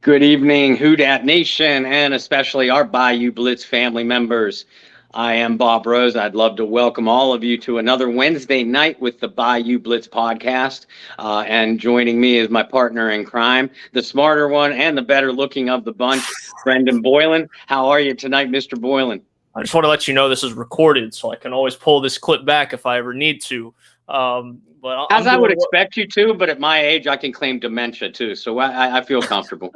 Good evening, Who Dat Nation, and especially our Bayou Blitz family members. I am Bob Rose. I'd love to welcome all of you to another Wednesday night with the Bayou Blitz podcast. And joining me is my partner in crime, the smarter one and the better looking of the bunch, Brendan Boylan. How are you tonight, Mr. Boylan? I just want to let you know this is recorded, so I can always pull this clip back if I ever need to. But As I would expect you to, but at my age, I can claim dementia too, so I feel comfortable.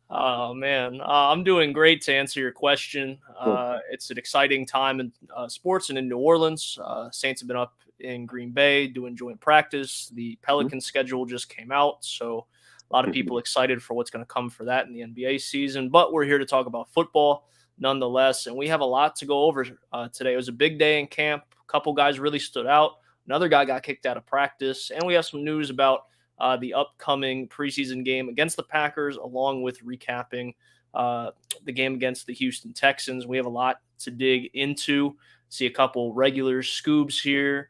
Oh, man. I'm doing great to answer your question. Cool. It's an exciting time in sports and in New Orleans. Saints have been up in Green Bay doing joint practice. The Pelicans schedule just came out, so a lot of people excited for what's going to come for that in the NBA season. But we're here to talk about football nonetheless, and we have a lot to go over today. It was a big day in camp. A couple guys really stood out. Another guy got kicked out of practice, and we have some news about the upcoming preseason game against the Packers, along with recapping the game against the Houston Texans. We have a lot to dig into. See a couple regulars, Scoobs here,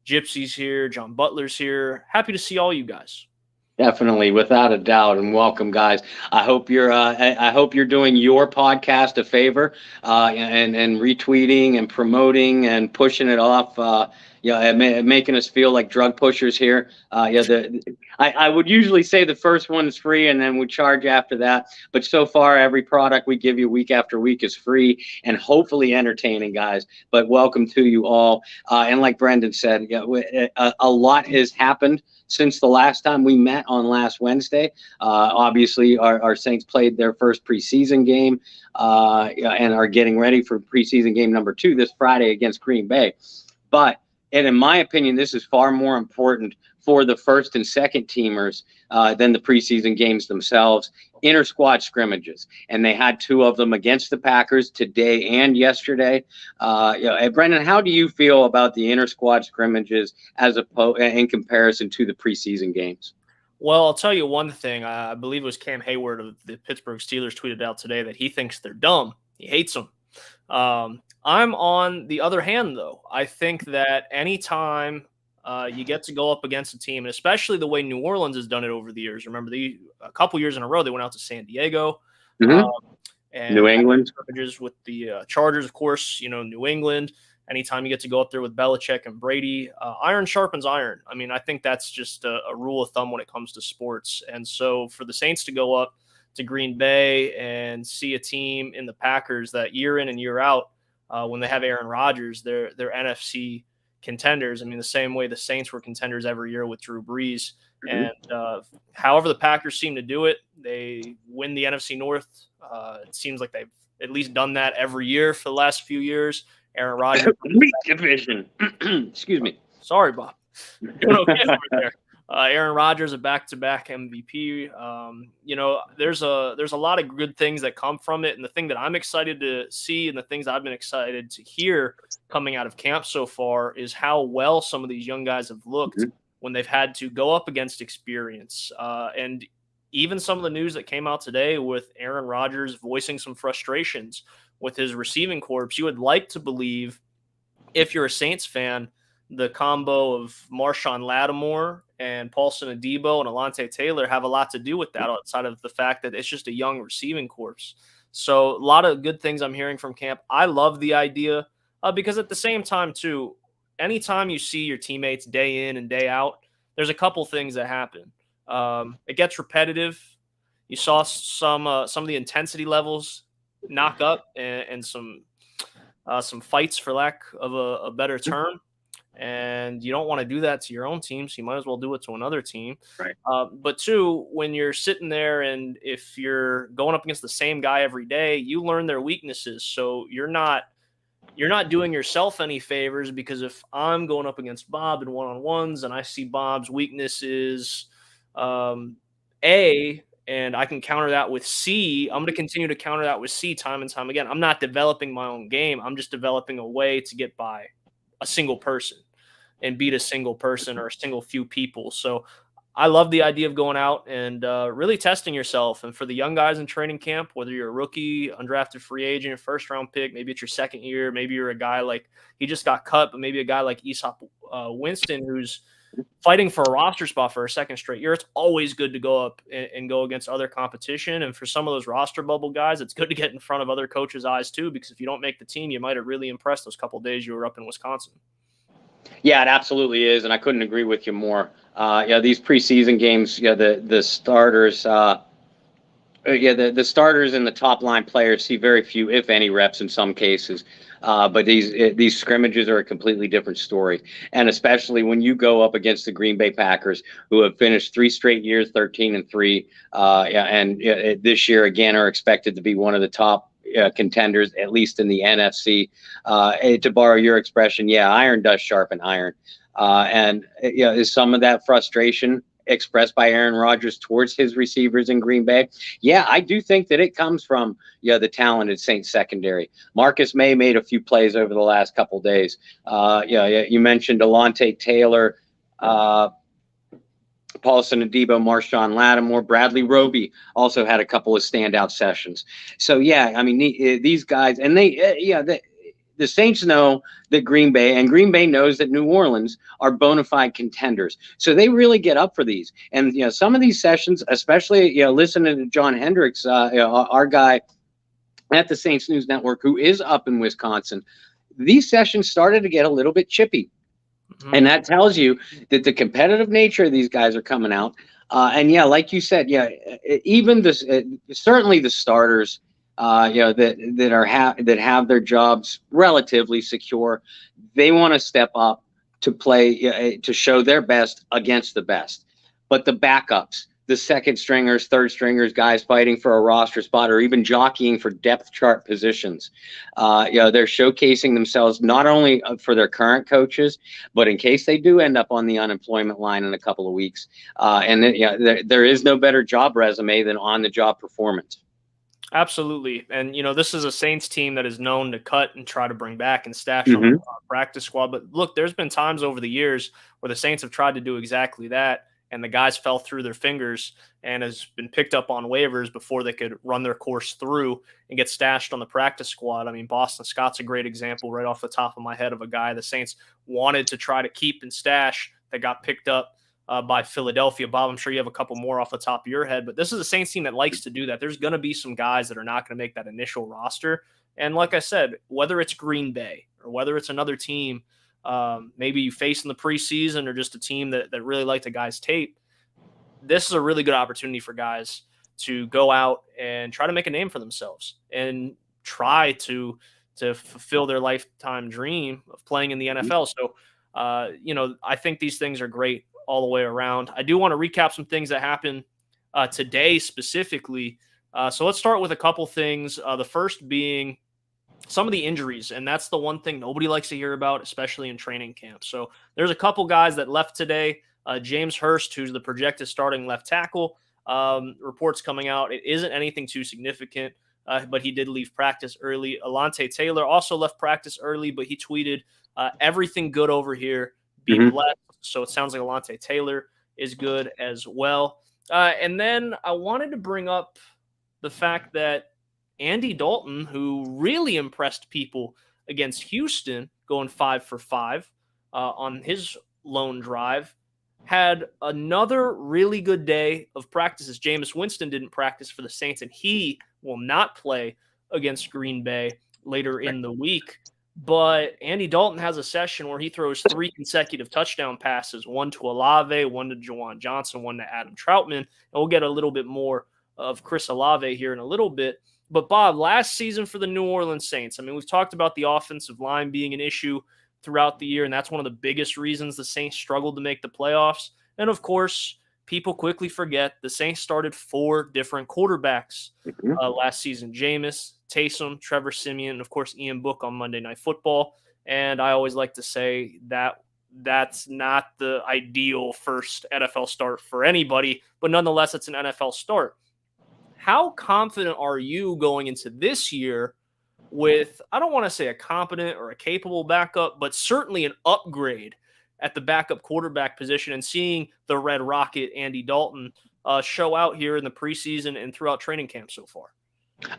Gypsy's here, John Butler's here. Happy to see all you guys. Definitely, without a doubt, and welcome, guys. I hope you're doing your podcast a favor, and retweeting and promoting and pushing it off. Making us feel like drug pushers here. I would usually say the first one is free, and then we charge after that. But so far, every product we give you week after week is free and hopefully entertaining, guys. But welcome to you all. And like Brendan said, a lot has happened since the last time we met on last Wednesday. Obviously, our Saints played their first preseason game and are getting ready for preseason game number 2 this Friday against Green Bay. And in my opinion, this is far more important for the first and second teamers than the preseason games themselves. Inter-squad scrimmages, and they had 2 of them against the Packers today and yesterday. Brendan, how do you feel about the inter-squad scrimmages in comparison to the preseason games? Well, I'll tell you one thing. I believe it was Cam Hayward of the Pittsburgh Steelers tweeted out today that he thinks they're dumb. He hates them. I'm on the other hand, though. I think that anytime you get to go up against a team, and especially the way New Orleans has done it over the years. Remember, a couple years in a row, they went out to San Diego. And New England. With the Chargers, of course, New England. Anytime you get to go up there with Belichick and Brady, iron sharpens iron. I mean, I think that's just a rule of thumb when it comes to sports. And so for the Saints to go up to Green Bay and see a team in the Packers that year in and year out, when they have Aaron Rodgers, they're NFC contenders. I mean, the same way the Saints were contenders every year with Drew Brees. And however the Packers seem to do it, they win the NFC North. It seems like they've at least done that every year for the last few years. Aaron Rodgers. Weak division. Excuse me. Sorry, Bob. You're doing okay over there. Aaron Rodgers, a back-to-back MVP. There's a lot of good things that come from it. And the thing that I'm excited to see and the things I've been excited to hear coming out of camp so far is how well some of these young guys have looked when they've had to go up against experience. And even some of the news that came out today with Aaron Rodgers voicing some frustrations with his receiving corps, you would like to believe, if you're a Saints fan, the combo of Marshawn Lattimore and Paulson Adebo and Alontae Taylor have a lot to do with that, outside of the fact that it's just a young receiving corps. So a lot of good things I'm hearing from camp. I love the idea because at the same time, too, anytime you see your teammates day in and day out, there's a couple things that happen. It gets repetitive. You saw some of the intensity levels knock up and some fights, for lack of a better term. And you don't want to do that to your own team, so you might as well do it to another team. Right. But 2, when you're sitting there and if you're going up against the same guy every day, you learn their weaknesses. So you're not doing yourself any favors, because if I'm going up against Bob in one-on-ones and I see Bob's weaknesses, A, and I can counter that with C, I'm going to continue to counter that with C time and time again. I'm not developing my own game. I'm just developing a way to get by a single person and beat a single person or a single few people. So I love the idea of going out and really testing yourself. And for the young guys in training camp, whether you're a rookie, undrafted free agent, first round pick, maybe it's your second year, maybe you're a guy like he just got cut, but maybe a guy like Aesop Winston, who's fighting for a roster spot for a second straight year, it's always good to go up and go against other competition. And for some of those roster bubble guys, it's good to get in front of other coaches' eyes too, because if you don't make the team, you might have really impressed those couple of days you were up in Wisconsin. Yeah, it absolutely is, and I couldn't agree with you more. These preseason games, the starters, the starters and the top line players see very few, if any, reps in some cases. But these scrimmages are a completely different story, and especially when you go up against the Green Bay Packers, who have finished 3 straight years 13-3, and this year again are expected to be one of the top contenders, at least in the NFC. To borrow your expression, iron does sharpen iron, and is some of that frustration expressed by Aaron Rodgers towards his receivers in Green Bay? Yeah, I do think that it comes from the talented Saints secondary. Marcus May made a few plays over the last couple of days. You mentioned Alontae Taylor, Paulson Adebo, Marshawn Lattimore, Bradley Roby also had a couple of standout sessions. So these guys, and the Saints know that Green Bay knows that New Orleans are bona fide contenders. So they really get up for these. And, some of these sessions, especially, listening to John Hendricks, our guy at the Saints News Network, who is up in Wisconsin, these sessions started to get a little bit chippy. Mm-hmm. And that tells you that the competitive nature of these guys are coming out. Like you said, even this, certainly the starters, that have their jobs relatively secure, they want to step up to play, to show their best against the best. But the backups, the second stringers, third stringers, guys fighting for a roster spot or even jockeying for depth chart positions, they're showcasing themselves not only for their current coaches, but in case they do end up on the unemployment line in a couple of weeks. There is no better job resume than on-the-job performance. Absolutely. And, this is a Saints team that is known to cut and try to bring back and stash on the practice squad. But look, there's been times over the years where the Saints have tried to do exactly that, and the guys fell through their fingers and has been picked up on waivers before they could run their course through and get stashed on the practice squad. I mean, Boston Scott's a great example right off the top of my head of a guy the Saints wanted to try to keep and stash that got picked up by Philadelphia. Bob, I'm sure you have a couple more off the top of your head, but this is a Saints team that likes to do that. There's going to be some guys that are not going to make that initial roster. And like I said, whether it's Green Bay or whether it's another team, maybe you face in the preseason or just a team that really like the guy's tape, this is a really good opportunity for guys to go out and try to make a name for themselves and try to fulfill their lifetime dream of playing in the NFL. So, I think these things are great all the way around. I do want to recap some things that happened today specifically. So let's start with a couple things. The first being some of the injuries, and that's the one thing nobody likes to hear about, especially in training camp. So there's a couple guys that left today. James Hurst, who's the projected starting left tackle, reports coming out. It isn't anything too significant, but he did leave practice early. Alontae Taylor also left practice early, but he tweeted, everything good over here. Be blessed. So it sounds like Alontae Taylor is good as well. And then I wanted to bring up the fact that Andy Dalton, who really impressed people against Houston, going 5 for 5 on his lone drive, had another really good day of practices. Jameis Winston didn't practice for the Saints, and he will not play against Green Bay later in the week. But Andy Dalton has a session where he throws 3 consecutive touchdown passes, one to Olave, one to Juwan Johnson, one to Adam Troutman. And we'll get a little bit more of Chris Olave here in a little bit. But, Bob, last season for the New Orleans Saints, I mean, we've talked about the offensive line being an issue throughout the year, and that's one of the biggest reasons the Saints struggled to make the playoffs. And, of course, people quickly forget the Saints started 4 different quarterbacks last season. Jameis, Taysom, Trevor Siemian, and of course Ian Book on Monday Night Football. And I always like to say that that's not the ideal first NFL start for anybody, but nonetheless, it's an NFL start. How confident are you going into this year with, I don't want to say a competent or a capable backup, but certainly an upgrade at the backup quarterback position, and seeing the Red Rocket, Andy Dalton, show out here in the preseason and throughout training camp so far?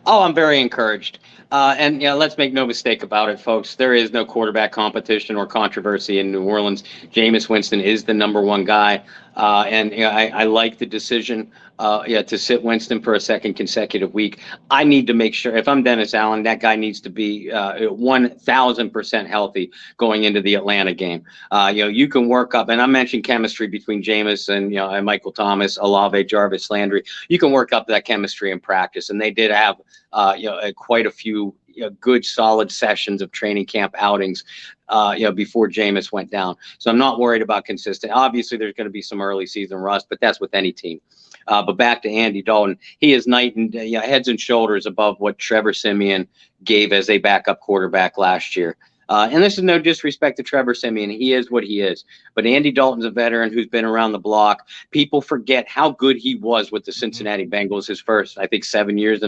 Oh, I'm very encouraged. And let's make no mistake about it, folks. There is no quarterback competition or controversy in New Orleans. Jameis Winston is the number one guy. And I like the decision to sit Winston for a second consecutive week. I need to make sure, if I'm Dennis Allen, that guy needs to be 1,000% healthy going into the Atlanta game. You can work up, and I mentioned chemistry between Jameis and Michael Thomas, Olave, Jarvis Landry. You can work up that chemistry in practice, and they did have quite a few good solid sessions of training camp outings before Jameis went down. So I'm not worried about consistent. Obviously, there's going to be some early season rust, but that's with any team. But back to Andy Dalton, he is heads and shoulders above what Trevor Siemian gave as a backup quarterback last year. And this is no disrespect to Trevor Siemian. He is what he is. But Andy Dalton's a veteran who's been around the block. People forget how good he was with the Cincinnati Bengals his first, I think, 7 years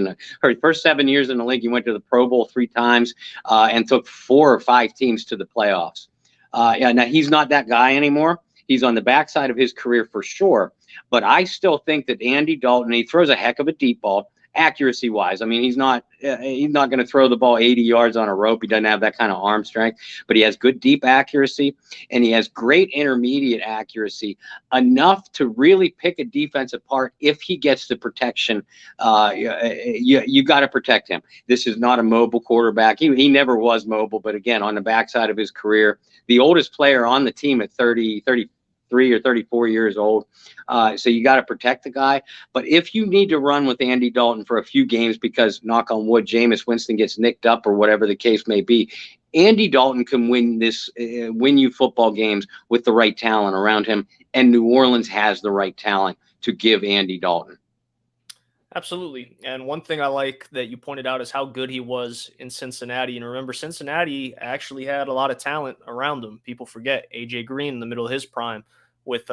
first 7 years in the league. He went to the Pro Bowl 3 times and took 4 or 5 teams to the playoffs. Now, he's not that guy anymore. He's on the backside of his career for sure. But I still think that Andy Dalton, he throws a heck of a deep ball. Accuracy wise, I mean, he's not going to throw the ball 80 yards on a rope. He doesn't have that kind of arm strength, but he has good deep accuracy, and he has great intermediate accuracy, enough to really pick a defense apart if he gets the protection. You got to protect him. This is not a mobile quarterback. He never was mobile, but again, on the backside of his career, the oldest player on the team at 33 or 34 years old. So you got to protect the guy. But if you need to run with Andy Dalton for a few games because, knock on wood, Jameis Winston gets nicked up or whatever the case may be, Andy Dalton can win you football games with the right talent around him. And New Orleans has the right talent to give Andy Dalton. Absolutely. And one thing I like that you pointed out is how good he was in Cincinnati. And remember, Cincinnati actually had a lot of talent around him. People forget A.J. Green in the middle of his prime with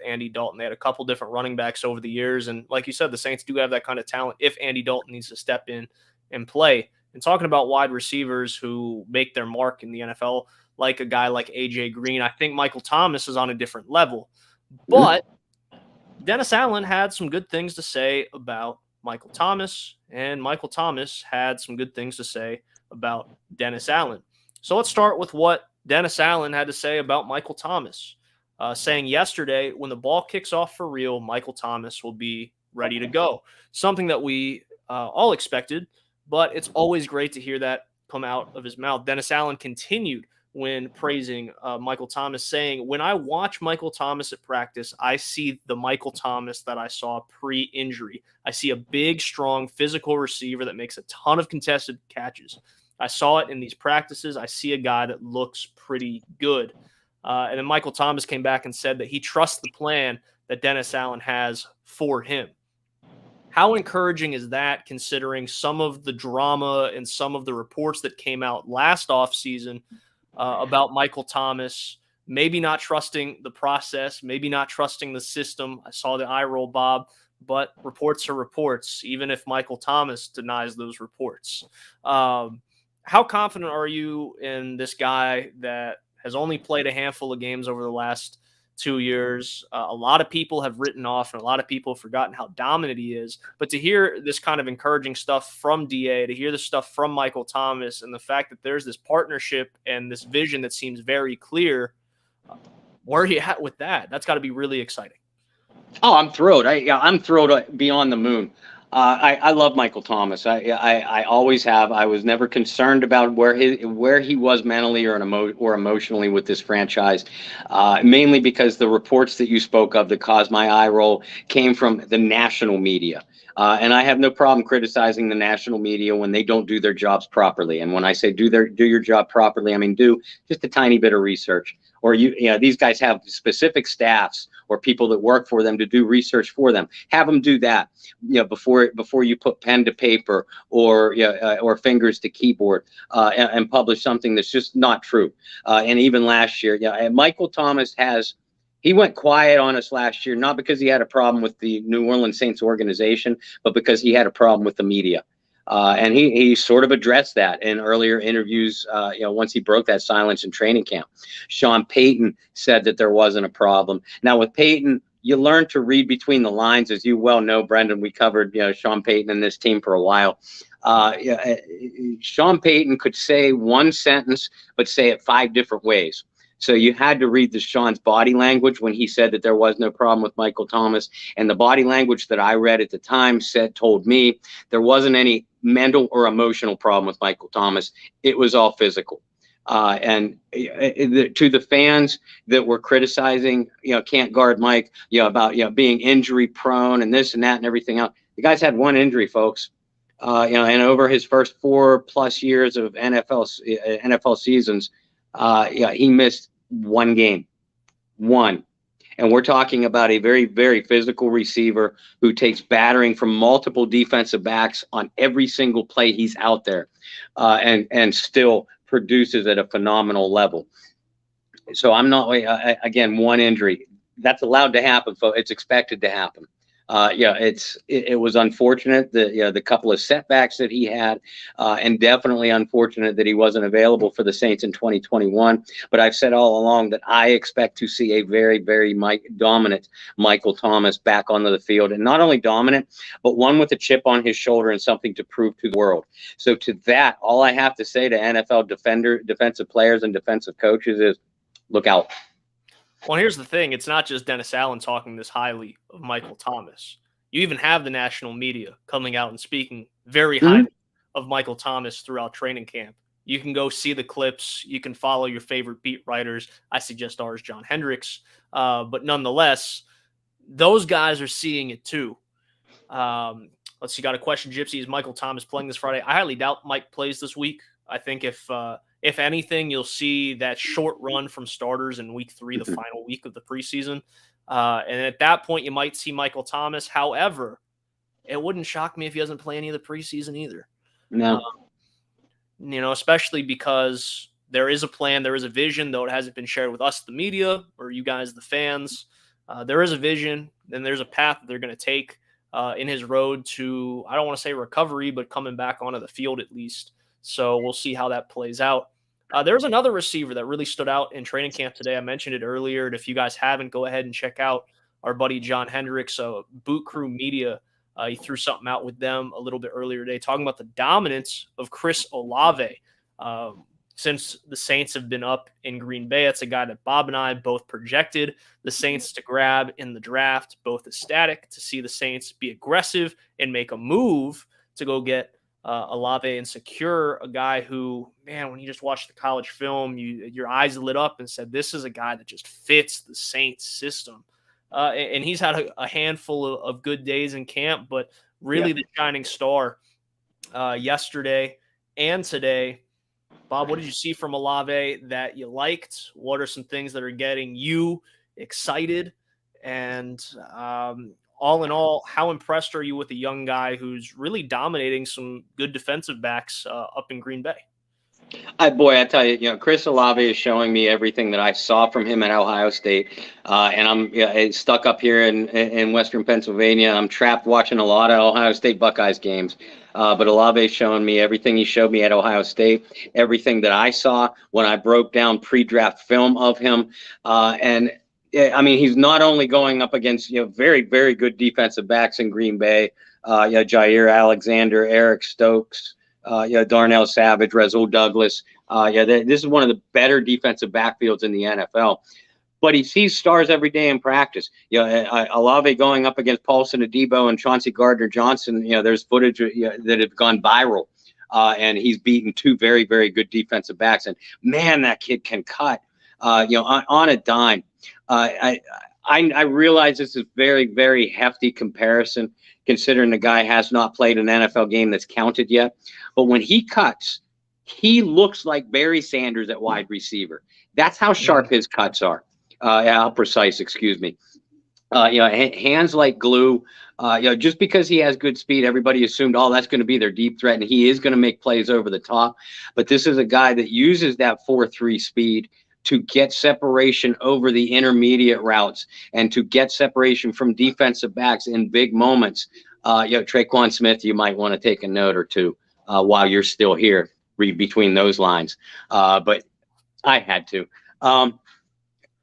Andy Dalton. They had a couple different running backs over the years. And like you said, the Saints do have that kind of talent if Andy Dalton needs to step in and play. And talking about wide receivers who make their mark in the NFL, like a guy like A.J. Green, I think Michael Thomas is on a different level. But Dennis Allen had some good things to say about Michael Thomas, and Michael Thomas had some good things to say about Dennis Allen. So let's start with what Dennis Allen had to say about Michael Thomas, saying yesterday, when the ball kicks off for real, Michael Thomas will be ready to go. Something that we all expected, but it's always great to hear that come out of his mouth. Dennis Allen continued when praising Michael Thomas, saying, when I watch Michael Thomas at practice, I see the Michael Thomas that I saw pre-injury. I see a big, strong, physical receiver that makes a ton of contested catches. I saw it in these practices. I see a guy that looks pretty good. And then Michael Thomas came back and said that he trusts the plan that Dennis Allen has for him. How encouraging is that, considering some of the drama and some of the reports that came out last offseason about Michael Thomas, maybe not trusting the process, maybe not trusting the system? I saw the eye roll, Bob, but reports are reports, even if Michael Thomas denies those reports. How confident are you in this guy that has only played a handful of games over the last 2 years? A lot of people have written off, and a lot of people have forgotten how dominant he is. But to hear this kind of encouraging stuff from DA, to hear this stuff from Michael Thomas, and the fact that there's this partnership and this vision that seems very clear, where are you at with that? That's got to be really exciting. Oh, I'm thrilled. I'm thrilled beyond the moon. I love Michael Thomas. I always have. I was never concerned about where he was mentally or emotionally with this franchise, mainly because the reports that you spoke of that caused my eye roll came from the national media. And I have no problem criticizing the national media when they don't do their jobs properly. And when I say do your job properly, I mean do just a tiny bit of research. Or these guys have specific staffs or people that work for them to do research for them. Have them do that, before you put pen to paper or fingers to keyboard and publish something that's just not true. And even last year, Michael Thomas he went quiet on us last year, not because he had a problem with the New Orleans Saints organization, but because he had a problem with the media. And he sort of addressed that in earlier interviews, once he broke that silence in training camp. Sean Payton said that there wasn't a problem. Now with Payton, you learn to read between the lines, as you well know, Brendan. We covered, Sean Payton and this team for a while. Sean Payton could say one sentence, but say it 5 different ways. So you had to read Sean's body language when he said that there was no problem with Michael Thomas. And the body language that I read at the time told me there wasn't any mental or emotional problem with Michael Thomas. It was all physical. And to the fans that were criticizing, can't guard Mike, about, being injury prone and this and that and everything else. The guy's had one injury, folks. And over his first 4+ years of NFL seasons, he missed one game, and we're talking about a very, very physical receiver who takes battering from multiple defensive backs on every single play he's out there, and still produces at a phenomenal level. So I'm not, again, one injury that's allowed to happen, folks. It's expected to happen. It was unfortunate that the couple of setbacks that he had, and definitely unfortunate that he wasn't available for the Saints in 2021. But I've said all along that I expect to see a very, very dominant Michael Thomas back onto the field, and not only dominant, but one with a chip on his shoulder and something to prove to the world. So to that, all I have to say to NFL defensive players and defensive coaches is, look out. Well, here's the thing. It's not just Dennis Allen talking this highly of Michael Thomas. You even have the national media coming out and speaking very highly of Michael Thomas throughout training camp. You can go see the clips. You can follow your favorite beat writers. I suggest ours, John Hendricks. But nonetheless, those guys are seeing it too. Let's see. Got a question, Gypsy. Is Michael Thomas playing this Friday? I highly doubt Mike plays this week. I think if anything, you'll see that short run from starters in week 3, the final week of the preseason. And at that point, you might see Michael Thomas. However, it wouldn't shock me if he doesn't play any of the preseason either. No. Especially because there is a plan, there is a vision, though it hasn't been shared with us, the media, or you guys, the fans. There is a vision, and there's a path that they're going to take in his road to, I don't want to say recovery, but coming back onto the field at least. So we'll see how that plays out. There's another receiver that really stood out in training camp today. I mentioned it earlier. And if you guys haven't, go ahead and check out our buddy John Hendricks, Boot Crew Media. He threw something out with them a little bit earlier today, talking about the dominance of Chris Olave. Since the Saints have been up in Green Bay, it's a guy that Bob and I both projected the Saints to grab in the draft, both ecstatic to see the Saints be aggressive and make a move to go get Olave and secure a guy who, man, when you just watched the college film, your eyes lit up and said, this is a guy that just fits the Saints system. And he's had a handful of good days in camp, but really the shining star yesterday and today. Bob, what did you see from Olave that you liked? What are some things that are getting you excited? And all in all, how impressed are you with a young guy who's really dominating some good defensive backs up in Green Bay? I tell you, Chris Olave is showing me everything that I saw from him at Ohio State. And I'm stuck up here in Western Pennsylvania. I'm trapped watching a lot of Ohio State Buckeyes games. But Olave is showing me everything he showed me at Ohio State, everything that I saw when I broke down pre-draft film of him. He's not only going up against, very, very good defensive backs in Green Bay, Jair Alexander, Eric Stokes, Darnell Savage, Rasul Douglas. This is one of the better defensive backfields in the NFL. But he sees stars every day in practice. Olave going up against Paulson Adebo and Chauncey Gardner-Johnson. There's footage that have gone viral, and he's beaten 2 very, very good defensive backs. And man, that kid can cut. On a dime. I realize this is very, very hefty comparison, considering the guy has not played an NFL game that's counted yet. But when he cuts, he looks like Barry Sanders at wide receiver. That's how sharp his cuts are. How precise, excuse me. Hands like glue. Just because he has good speed, everybody assumed, that's going to be their deep threat, and he is going to make plays over the top. But this is a guy that uses that 4.3 speed to get separation over the intermediate routes and to get separation from defensive backs in big moments. Traquan Smith, you might want to take a note or two while you're still here, read between those lines. But I had to.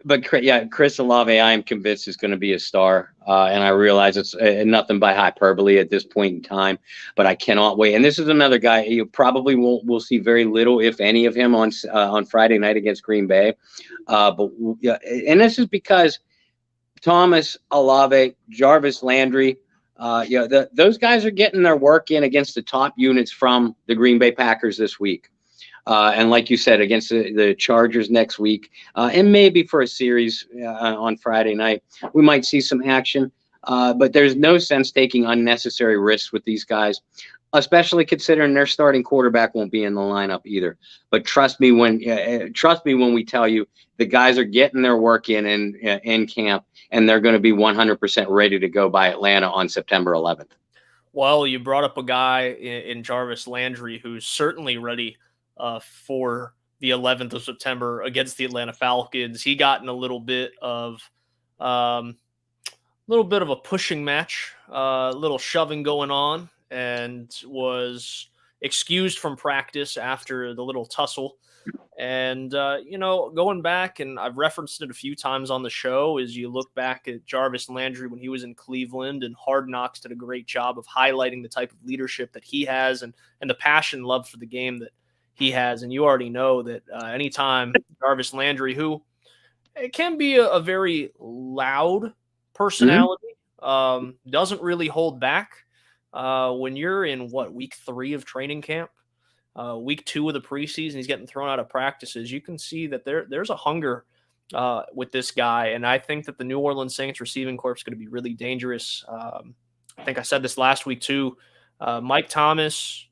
But yeah, Chris Olave, I am convinced is going to be a star, and I realize it's nothing by hyperbole at this point in time. But I cannot wait. And this is another guy you probably will see very little, if any, of him on Friday night against Green Bay. But yeah, and this is because Thomas, Olave, Jarvis Landry, those guys are getting their work in against the top units from the Green Bay Packers this week. And like you said, against the Chargers next week, and maybe for a series on Friday night, we might see some action. But there's no sense taking unnecessary risks with these guys, especially considering their starting quarterback won't be in the lineup either. But trust me when we tell you the guys are getting their work in camp, and they're going to be 100% ready to go by Atlanta on September 11th. Well, you brought up a guy in Jarvis Landry who's certainly ready for the 11th of September against the Atlanta Falcons. He got in a little bit of a pushing match, a little shoving going on, and was excused from practice after the little tussle. And, going back, and I've referenced it a few times on the show, is you look back at Jarvis Landry when he was in Cleveland, and Hard Knocks did a great job of highlighting the type of leadership that he has and the passion and love for the game that he has. And you already know that anytime Jarvis Landry, who it can be a very loud personality, doesn't really hold back. When you're in week 3 of training camp, week 2 of the preseason, he's getting thrown out of practices. You can see that there's a hunger with this guy. And I think that the New Orleans Saints receiving corps is going to be really dangerous. I think I said this last week too. Mike Thomas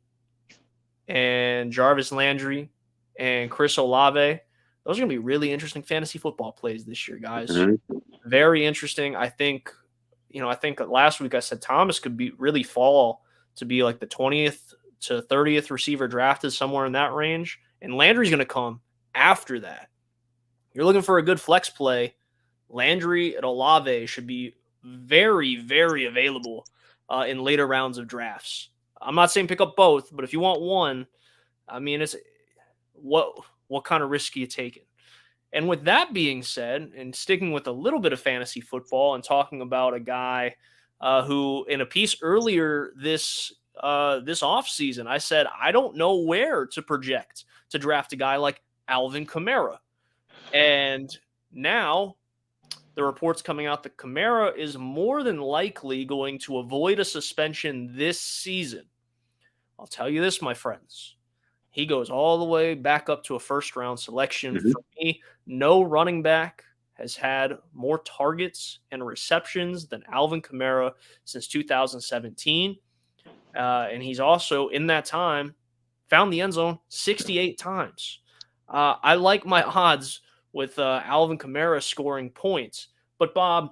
and Jarvis Landry and Chris Olave, those are going to be really interesting fantasy football plays this year, guys. Mm-hmm. Very interesting. I think last week I said Thomas could really fall to be like the 20th to 30th receiver drafted, somewhere in that range. And Landry's going to come after that. You're looking for a good flex play. Landry and Olave should be very, very available in later rounds of drafts. I'm not saying pick up both, but if you want one, I mean, it's what kind of risk are you taking? And with that being said, and sticking with a little bit of fantasy football and talking about a guy who, in a piece earlier this offseason, I said, I don't know where to project to draft a guy like Alvin Kamara. And now the reports coming out that Kamara is more than likely going to avoid a suspension this season. I'll tell you this, my friends. He goes all the way back up to a first-round selection. Mm-hmm. For me, no running back has had more targets and receptions than Alvin Kamara since 2017. And he's also, in that time, found the end zone 68 times. I like my odds with Alvin Kamara scoring points. But, Bob,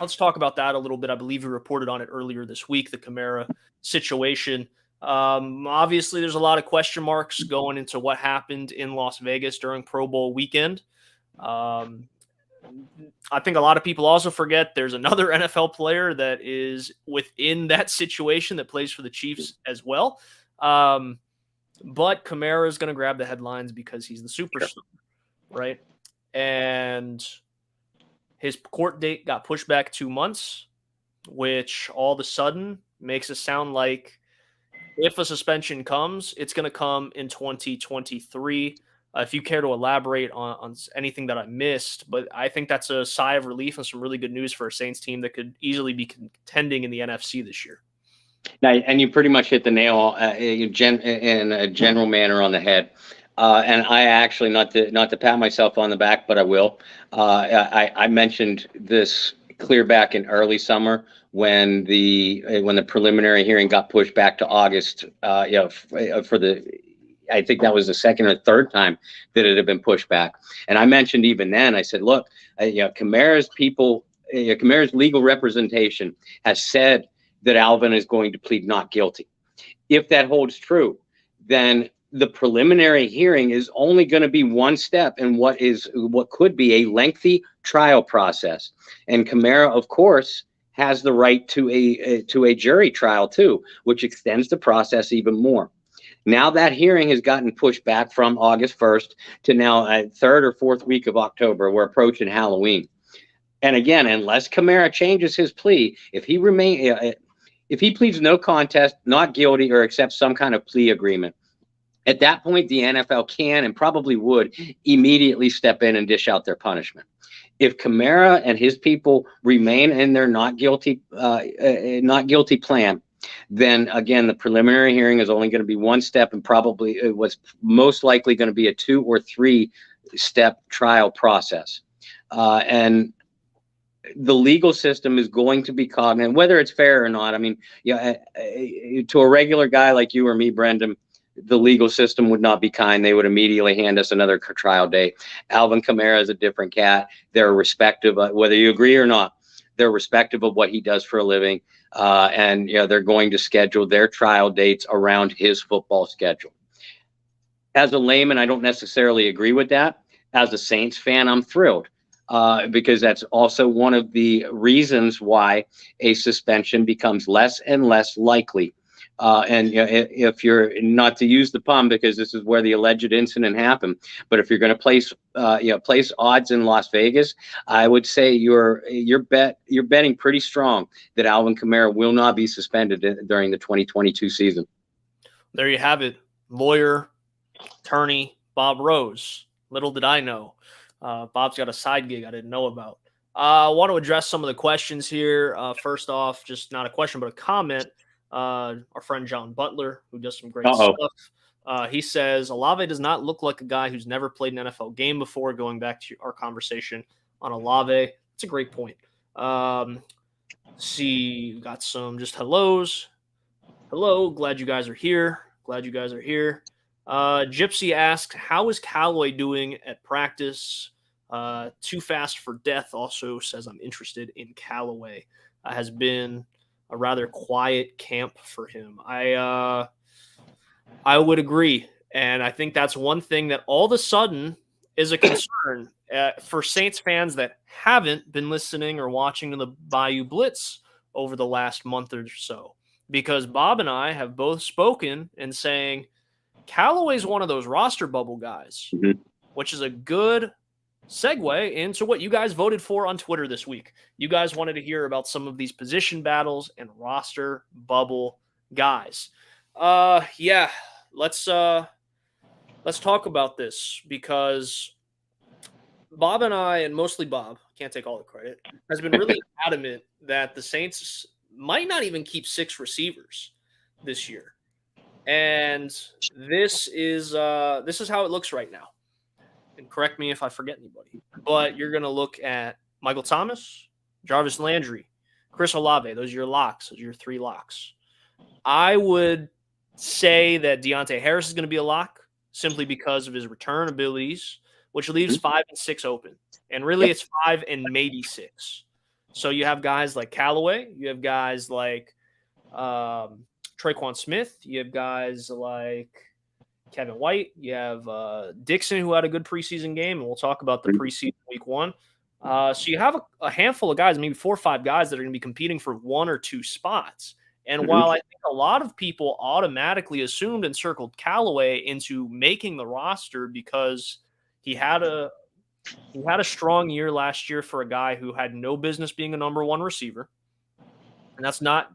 let's talk about that a little bit. I believe you reported on it earlier this week, the Kamara situation. Obviously, there's a lot of question marks going into what happened in Las Vegas during Pro Bowl weekend. I think a lot of people also forget there's another NFL player that is within that situation that plays for the Chiefs as well. But Kamara is going to grab the headlines because he's the superstar, right? And his court date got pushed back 2 months, which all of a sudden makes it sound like if a suspension comes, it's going to come in 2023. If you care to elaborate on anything that I missed, but I think that's a sigh of relief and some really good news for a Saints team that could easily be contending in the NFC this year. Now, and you pretty much hit the nail in a general manner on the head. And I actually, not to pat myself on the back, but I will. I mentioned this clear back in early summer when the preliminary hearing got pushed back to August. I think that was the second or third time that it had been pushed back. And I mentioned even then, I said, look, Kamara's legal representation has said that Alvin is going to plead not guilty. If that holds true, then the preliminary hearing is only going to be one step in what could be a lengthy trial process. And Kamara, of course, has the right to a jury trial too, which extends the process even more. Now that hearing has gotten pushed back from August 1st to now third or fourth week of October. We're approaching Halloween. And again, unless Kamara changes his plea, if he pleads no contest, not guilty, or accepts some kind of plea agreement, at that point, the NFL can and probably would immediately step in and dish out their punishment. If Kamara and his people remain in their not guilty plan, then again, the preliminary hearing is only going to be one step, and probably it was most likely going to be a 2 or 3 step trial process. And the legal system is going to be cognizant, whether it's fair or not. I mean, to a regular guy like you or me, Brendan, the legal system would not be kind. They would immediately hand us another trial date. Alvin Kamara is a different cat. They're respective, whether you agree or not, they're respective of what he does for a living. And they're going to schedule their trial dates around his football schedule. As a layman, I don't necessarily agree with that. As a Saints fan, I'm thrilled. Because that's also one of the reasons why a suspension becomes less and less likely. And if you're not to use the pun, because this is where the alleged incident happened, but if you're going to place odds in Las Vegas, I would say you're betting pretty strong that Alvin Kamara will not be suspended during the 2022 season. There you have it, lawyer, attorney Bob Rose. Little did I know. Bob's got a side gig I didn't know about. I want to address some of the questions here. First off, just not a question, but a comment. Our friend John Butler, who does some great stuff. He says, Olave does not look like a guy who's never played an NFL game before, going back to our conversation on Olave. It's a great point. See, we got some just hellos. Hello, glad you guys are here. Gypsy asks, how is Callaway doing at practice? Too Fast for Death also says, I'm interested in Callaway. Has been a rather quiet camp for him. I would agree. And I think that's one thing that all of a sudden is a concern for Saints fans that haven't been listening or watching the Bayou Blitz over the last month or so. Because Bob and I have both spoken and saying Callaway's one of those roster bubble guys, which is a good segue into what you guys voted for on Twitter this week. You guys wanted to hear about some of these position battles and roster bubble guys. Let's talk about this, because Bob and I, and mostly Bob, can't take all the credit, has been really adamant that the Saints might not even keep 6 receivers this year. And this is how it looks right now. And correct me if I forget anybody, but you're going to look at Michael Thomas, Jarvis Landry, Chris Olave. Those are your locks. Those are your 3 locks. I would say that Deontay Harris is going to be a lock simply because of his return abilities, which leaves 5 and 6 open. And really it's 5 and maybe 6. So you have guys like Callaway. You have guys like Traquan Smith. You have guys like Kevin White. You have Dixon, who had a good preseason game, and we'll talk about the preseason week 1. So you have a handful of guys, maybe 4 or 5 guys that are going to be competing for 1 or 2 spots. And while I think a lot of people automatically assumed and circled Callaway into making the roster because he had a strong year last year for a guy who had no business being a number 1 receiver, and that's not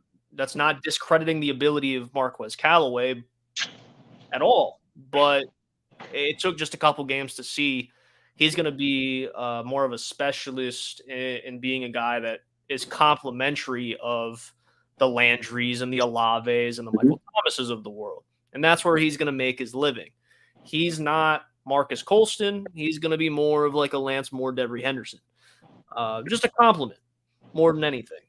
discrediting the ability of Marquez Callaway at all. But it took just a couple games to see he's going to be more of a specialist in being a guy that is complementary of the Landrys and the Olaves and the Michael Thomases of the world. And that's where he's going to make his living. He's not Marcus Colston. He's going to be more of like a Lance Moore, Devery Henderson. Just a compliment more than anything.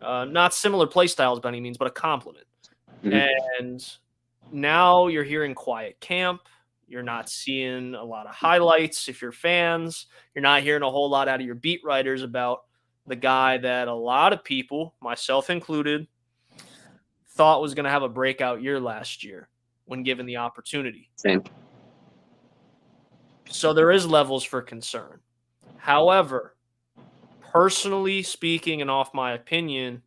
Not similar play styles by any means, but a compliment. And now you're hearing quiet camp. You're not seeing a lot of highlights. If you're fans, you're not hearing a whole lot out of your beat writers about the guy that a lot of people, myself included, thought was going to have a breakout year last year when given the opportunity. Same. So there is levels for concern. However, personally speaking and off my opinion,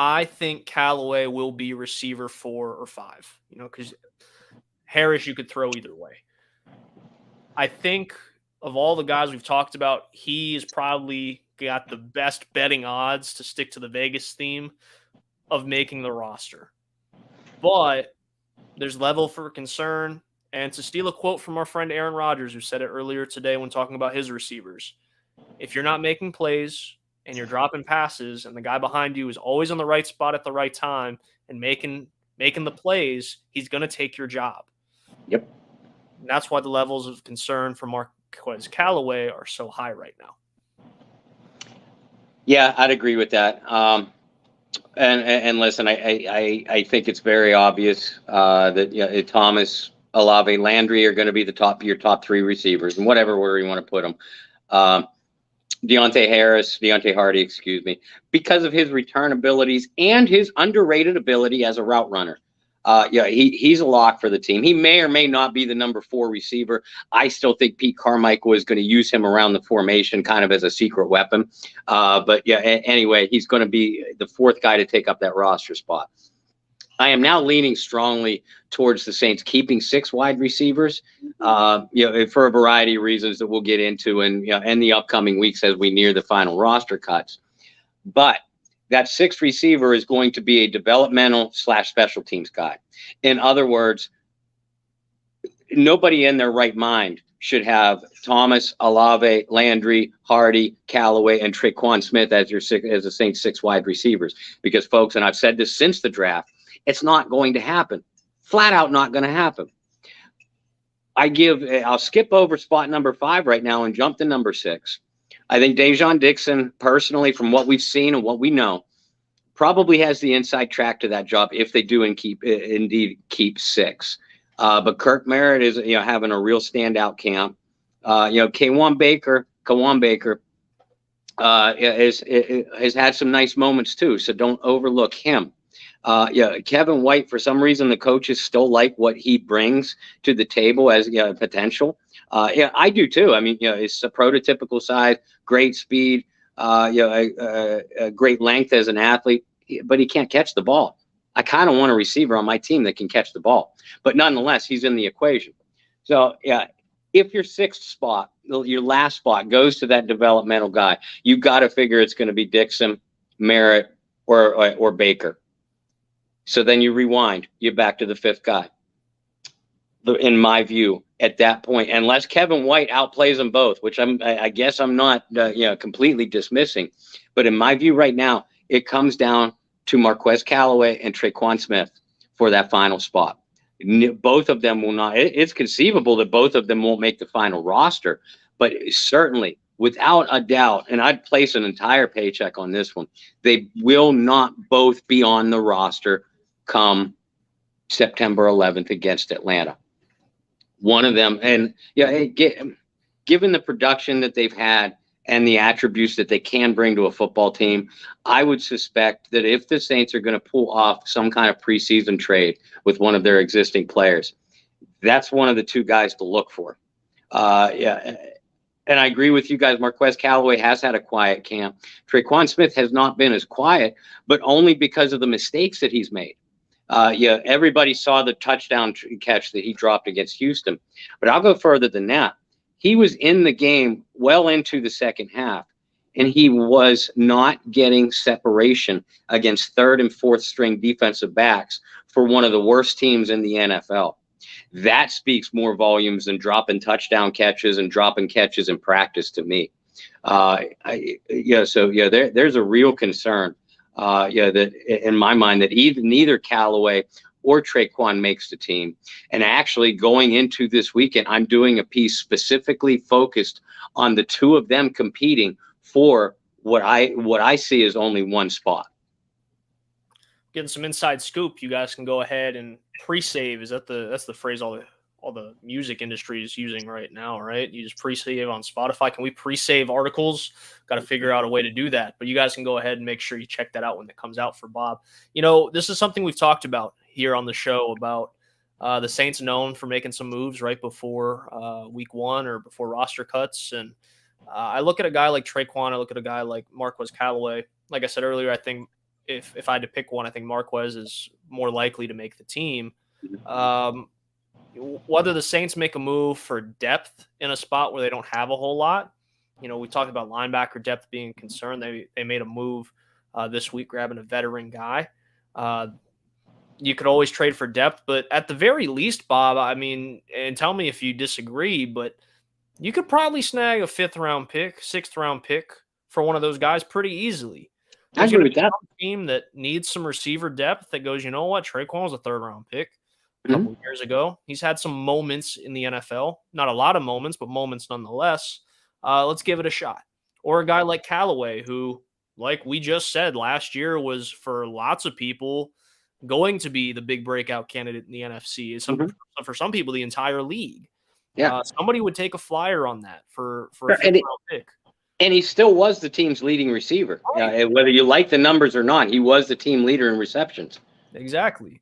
I think Callaway will be receiver 4 or 5, because Harris you could throw either way. I think of all the guys we've talked about, he is probably got the best betting odds, to stick to the Vegas theme, of making the roster. But there's level for concern. And to steal a quote from our friend Aaron Rodgers, who said it earlier today when talking about his receivers, if you're not making plays and you're dropping passes and the guy behind you is always on the right spot at the right time and making the plays, he's going to take your job. Yep. And that's why the levels of concern for Marquez Callaway are so high right now. Yeah, I'd agree with that. And listen, I think it's very obvious that Thomas, Olave, Landry are going to be your top 3 receivers, and whatever order you want to put them. Deontay Hardy, because of his return abilities and his underrated ability as a route runner. He's a lock for the team. He may or may not be the number 4 receiver. I still think Pete Carmichael is going to use him around the formation kind of as a secret weapon. But anyway, he's going to be the 4th guy to take up that roster spot. I am now leaning strongly towards the Saints keeping 6 wide receivers, for a variety of reasons that we'll get into in the upcoming weeks as we near the final roster cuts. But that 6th receiver is going to be a developmental / special teams guy. In other words, nobody in their right mind should have Thomas, Olave, Landry, Hardy, Callaway, and Tre'Quan Smith as the Saints 6 wide receivers. Because, folks, and I've said this since the draft, it's not going to happen. Flat out not going to happen. I'll skip over spot number 5 right now and jump to number 6. I think Dejon Dixon, personally, from what we've seen and what we know, probably has the inside track to that job if they do indeed keep 6. But Kirk Merritt is having a real standout camp. Kawan Baker has had some nice moments too, so don't overlook him. Kevin White, for some reason, the coaches still like what he brings to the table as potential. I do too. I mean, it's a prototypical size, great speed, a great length as an athlete, but he can't catch the ball. I kind of want a receiver on my team that can catch the ball, but nonetheless, he's in the equation. So, if your 6th spot, your last spot, goes to that developmental guy, you've got to figure it's going to be Dixon, Merritt, or Baker. So then you rewind, you're back to the 5th guy. In my view, at that point, unless Kevin White outplays them both, which I guess I'm not completely dismissing, but in my view right now, it comes down to Marquez Callaway and Tre'Quan Smith for that final spot. Both of them will not. It's conceivable that both of them won't make the final roster, but certainly, without a doubt, and I'd place an entire paycheck on this one, they will not both be on the roster come September 11th against Atlanta. One of them, and given the production that they've had and the attributes that they can bring to a football team, I would suspect that if the Saints are going to pull off some kind of preseason trade with one of their existing players, that's one of the 2 guys to look for. And I agree with you guys. Marquez Callaway has had a quiet camp. Tre'Quan Smith has not been as quiet, but only because of the mistakes that he's made. Everybody saw the touchdown catch that he dropped against Houston, but I'll go further than that. He was in the game well into the second half, and he was not getting separation against 3rd and 4th string defensive backs for one of the worst teams in the NFL. That speaks more volumes than dropping touchdown catches and dropping catches in practice to me. There's a real concern. That in my mind that neither Callaway or Tre'Quan makes the team. And actually, going into this weekend, I'm doing a piece specifically focused on the 2 of them competing for what I see as only one spot. Getting some inside scoop, you guys can go ahead and pre-save. That's the phrase all the music industry is using right now, right? You just pre-save on Spotify. Can we pre-save articles? Got to figure out a way to do that. But you guys can go ahead and make sure you check that out when it comes out for Bob. This is something we've talked about here on the show about the Saints known for making some moves right before week 1 or before roster cuts. And I look at a guy like Tre'Quan. I look at a guy like Marquez Callaway. Like I said earlier, I think if I had to pick one, I think Marquez is more likely to make the team. Whether the Saints make a move for depth in a spot where they don't have a whole lot, we talked about linebacker depth being a concern. They made a move this week, grabbing a veteran guy. You could always trade for depth, but at the very least, Bob, I mean, and tell me if you disagree, but you could probably snag a 5th-round pick, 6th-round pick for one of those guys pretty easily. I agree with that. Team that needs some receiver depth that goes, you know what, Traquan was a 3rd-round pick a couple of years ago. He's had some moments in the NFL, not a lot of moments, but moments nonetheless. Let's give it a shot. Or a guy like Callaway, who, like we just said, last year was for lots of people going to be the big breakout candidate in the NFC. For some people, the entire league. Yeah, somebody would take a flyer on that for a 5th-round pick. And he still was the team's leading receiver. Whether you like the numbers or not, he was the team leader in receptions. Exactly.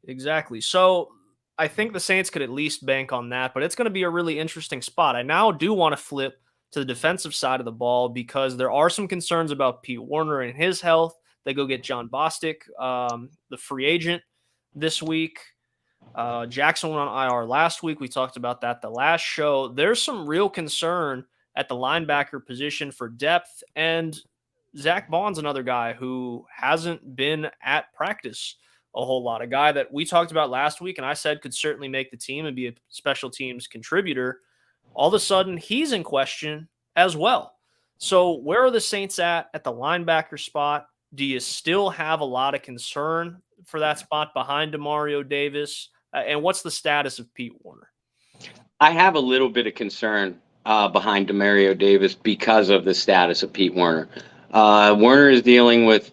So I think the Saints could at least bank on that, but it's going to be a really interesting spot. I now do want to flip to the defensive side of the ball because there are some concerns about Pete Werner and his health. They go get John Bostic, the free agent, this week. Jackson went on IR last week. We talked about that the last show. There's some real concern at the linebacker position for depth, and Zach Bond's another guy who hasn't been at practice a whole lot. A guy that we talked about last week, and I said could certainly make the team and be a special teams contributor. All of a sudden, he's in question as well. So where are the Saints at the linebacker spot? Do you still have a lot of concern for that spot behind Demario Davis? And what's the status of Pete Werner? I have a little bit of concern behind Demario Davis because of the status of Pete Werner. Werner is dealing with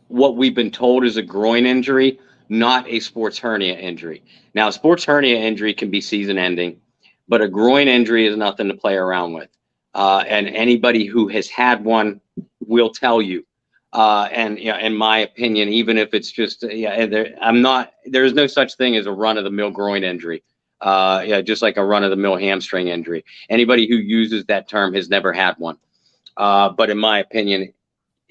what we've been told is a groin injury, not a sports hernia injury. Now, a sports hernia injury can be season-ending, but a groin injury is nothing to play around with. And anybody who has had one will tell you. And in my opinion, even if it's just there's no such thing as a run-of-the-mill groin injury. Just like a run-of-the-mill hamstring injury. Anybody who uses that term has never had one. But in my opinion,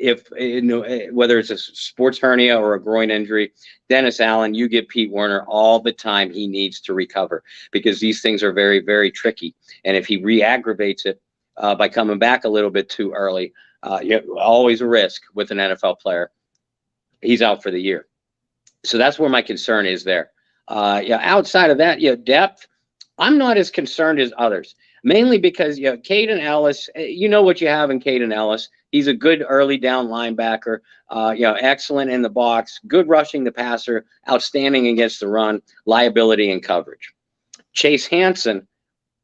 whether it's a sports hernia or a groin injury, Dennis Allen, you give Pete Werner all the time he needs to recover because these things are very, very tricky. And if he re-aggravates it by coming back a little bit too early, always a risk with an NFL player. He's out for the year. So that's where my concern is there. Outside of that, depth, I'm not as concerned as others, mainly because, Caden Ellis, you know what you have in Caden Ellis. He's a good early down linebacker, excellent in the box, good rushing the passer, outstanding against the run, liability and coverage. Chase Hansen,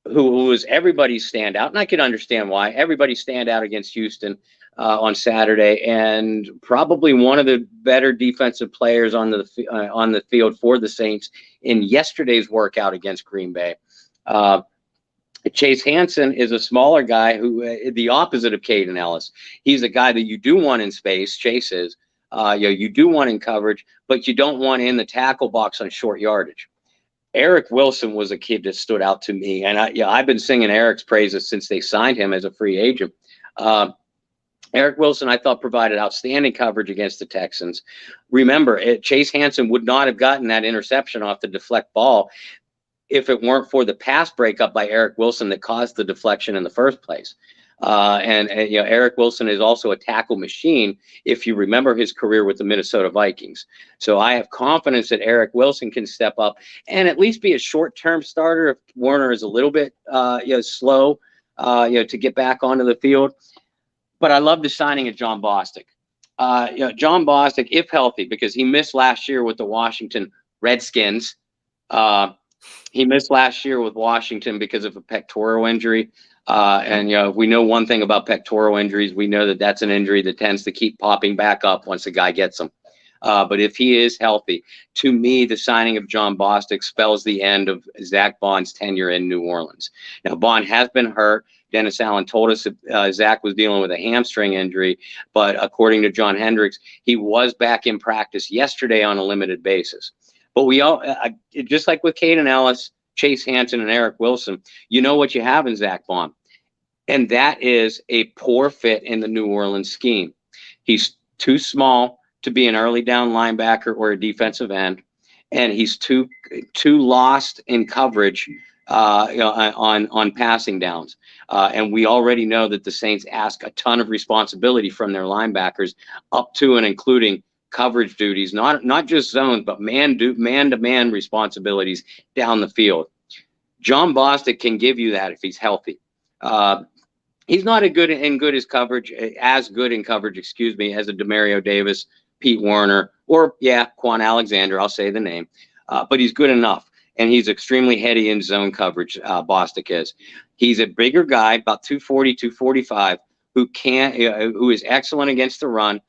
who was everybody's standout, and I can understand why, everybody's standout against Houston on Saturday, and probably one of the better defensive players on the field for the Saints in yesterday's workout against Green Bay. Chase Hansen is a smaller guy who, the opposite of Caden Ellis. He's a guy that you do want in space. Chase is, you do want in coverage, but you don't want in the tackle box on short yardage. Eric Wilson was a kid that stood out to me, and I've been singing Eric's praises since they signed him as a free agent. Eric Wilson, I thought, provided outstanding coverage against the Texans. Remember, Chase Hansen would not have gotten that interception off the deflect ball if it weren't for the pass breakup by Eric Wilson that caused the deflection in the first place. Eric Wilson is also a tackle machine, if you remember his career with the Minnesota Vikings. So I have confidence that Eric Wilson can step up and at least be a short-term starter if Werner is a little bit slow to get back onto the field. But I love the signing of John Bostic. John Bostic, if healthy, because he missed last year with the Washington Redskins. He missed last year with Washington because of a pectoral injury. If we know one thing about pectoral injuries, we know that that's an injury that tends to keep popping back up once a guy gets them. But if he is healthy, to me, the signing of John Bostic spells the end of Zach Bond's tenure in New Orleans. Now, Bond has been hurt. Dennis Allen told us that Zach was dealing with a hamstring injury, but according to John Hendricks, he was back in practice yesterday on a limited basis. But we all, just like with Caden Ellis, Chase Hansen, and Eric Wilson, you know what you have in Zach Bond, and that is a poor fit in the New Orleans scheme. He's too small, to be an early down linebacker or a defensive end, and he's too lost in coverage on passing downs. And we already know that the Saints ask a ton of responsibility from their linebackers, up to and including coverage duties, not just zones, but man-to-man responsibilities down the field. John Bostic can give you that if he's healthy. He's not as good in coverage as a Demario Davis, Pete Werner, or Quan Alexander. I'll say the name, but he's good enough, and he's extremely heady in zone coverage. Bostic is. He's a bigger guy, about 240, 245, who is excellent against the run.